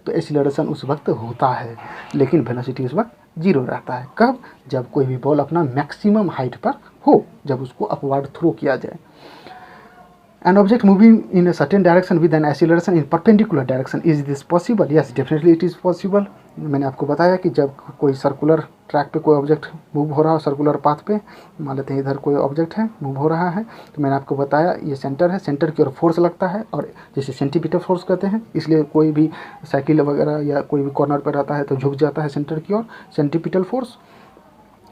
तो एक्सीलरेशन उस वक्त होता है, लेकिन वेलोसिटी उस वक्त 0 रहता है। कब? जब कोई भी बॉल अपना मैक्सिमम हाइट पर हो, जब उसको अपवर्ड थ्रो किया जाए। An object moving in a certain direction with an acceleration in perpendicular direction, is this possible? Yes, definitely it is possible. मैंने आपको बताया कि जब कोई सर्कुलर ट्रैक पे कोई ऑब्जेक्ट मूव हो रहा हो, सर्कुलर पाथ पे, मान लेते हैं इधर कोई ऑब्जेक्ट है मूव हो रहा है, तो मैंने आपको बताया ये सेंटर है, सेंटर की ओर फोर्स लगता है, और जैसे सेंटीमीटर फोर्स कहते हैं, इसलिए कोई भी साइकिल वगैरह या कोई भी कॉर्नर पर रहता है तो झुक जाता है सेंटर की ओर, सेंटीपिटल फोर्स।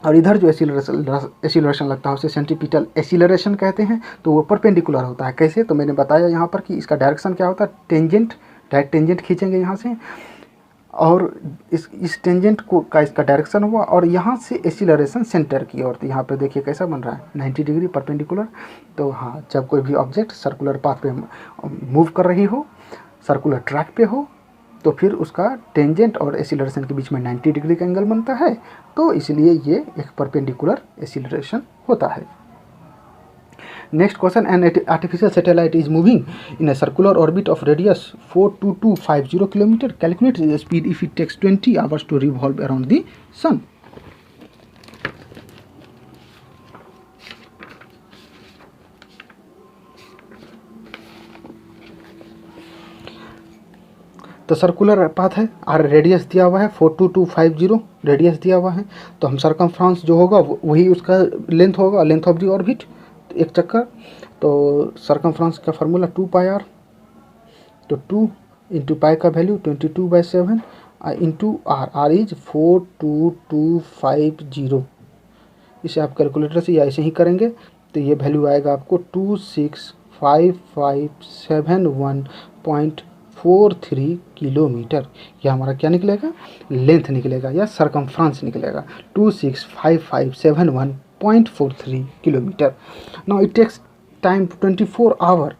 और इधर जो एक्सीलरेशन लगता है उसे सेंटीपिटल एक्सीलरेशन कहते हैं, तो वो परपेंडिकुलर होता है। कैसे? तो मैंने बताया यहाँ पर कि इसका डायरेक्शन क्या होता है, टेंजेंट, डायरेक्ट टेंजेंट खींचेंगे यहाँ से, और इस टेंजेंट को का इसका डायरेक्शन हुआ, और यहाँ से एक्सीलरेशन सेंटर की ओर। तो यहाँ पे देखिए कैसा बन रहा है 90 डिग्री परपेंडिकुलर। तो हाँ, जब कोई भी ऑब्जेक्ट सर्कुलर पाथ पे मूव कर रही हो, सर्कुलर ट्रैक पे हो, तो फिर उसका टेंजेंट और एक्सीलरेशन के बीच में 90 डिग्री का एंगल बनता है, तो इसलिए ये एक परपेंडिकुलर एक्सीलरेशन होता है। Next question, an artificial satellite is moving in a circular orbit of radius 42250 kilometre, calculate the speed if it takes 20 hours to revolve around the sun. तो सर्कुलर पाथ है और रेडियस दिया हुआ है 42250 रेडियस दिया हुआ है, तो हम सरकमफ्रेंस जो होगा वही उसका लेंथ होगा, लेंथ ऑफ द ऑर्बिट एक चक्कर। तो सरकमफ्रेंस का फार्मूला 2πr, तो 2 इंटू पाई का वैल्यू 22/7 इंटू आर इज 42250। इसे आप कैलकुलेटर से या ऐसे ही करेंगे तो ये वैल्यू आएगा आपको 2655571.43 किलोमीटर। यह हमारा क्या निकलेगा, लेंथ निकलेगा या सरकमफ्रेंस निकलेगा 2655571.43 kilometre. Now it takes time 24 hour,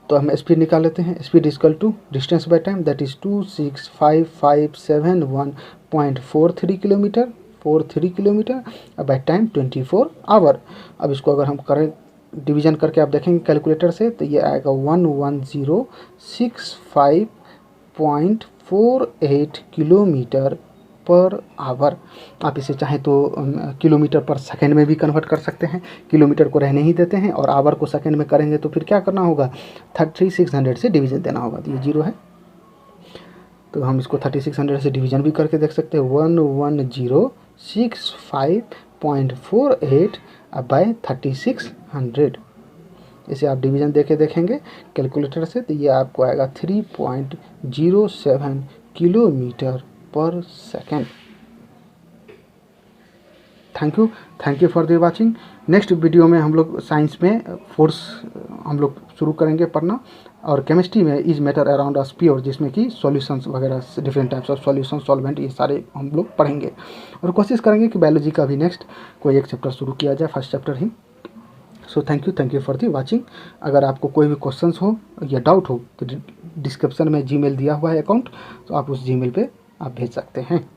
तो हम स्पीड निकाल लेते हैं। Speed equal to distance by time, that is 2655571.43 kilometre, 43 kilometre by time 24 hour. अब इसको अगर हम करें डिवीजन करके आप देखेंगे कैलकुलेटर से, तो ये आएगा 11065.48 किलोमीटर पर आवर। आप इसे चाहें तो किलोमीटर पर सेकंड में भी कन्वर्ट कर सकते हैं, किलोमीटर को रहने ही देते हैं और आवर को सेकंड में करेंगे तो फिर क्या करना होगा, 3600 से डिवीजन देना होगा। तो ये 0 है, तो हम इसको 3600 से डिवीजन भी करके देख सकते हैं, 11065.48 बाय 3600। इसे आप डिवीजन देके देखेंगे कैलकुलेटर से, तो ये आपको आएगा 3.07 किलोमीटर पर second. Thank you for the watching. Next video में हम लोग साइंस में फोर्स हम लोग शुरू करेंगे पढ़ना, और केमिस्ट्री में is matter around us pure, जिसमें कि सॉल्यूशंस वगैरह different types of solution, solvent, ये सारे हम लोग पढ़ेंगे। और कोशिश करेंगे कि बायोलॉजी का भी नेक्स्ट कोई एक चैप्टर शुरू किया जाए, first chapter he. So thank you for the watching. अगर आपको कोई भी क्वेश्चंस हो या डाउट हो तो डिस्क्रिप्शन में जीमेल दिया हुआ है अकाउंट, तो आप उस जीमेल पे आप भेज सकते हैं।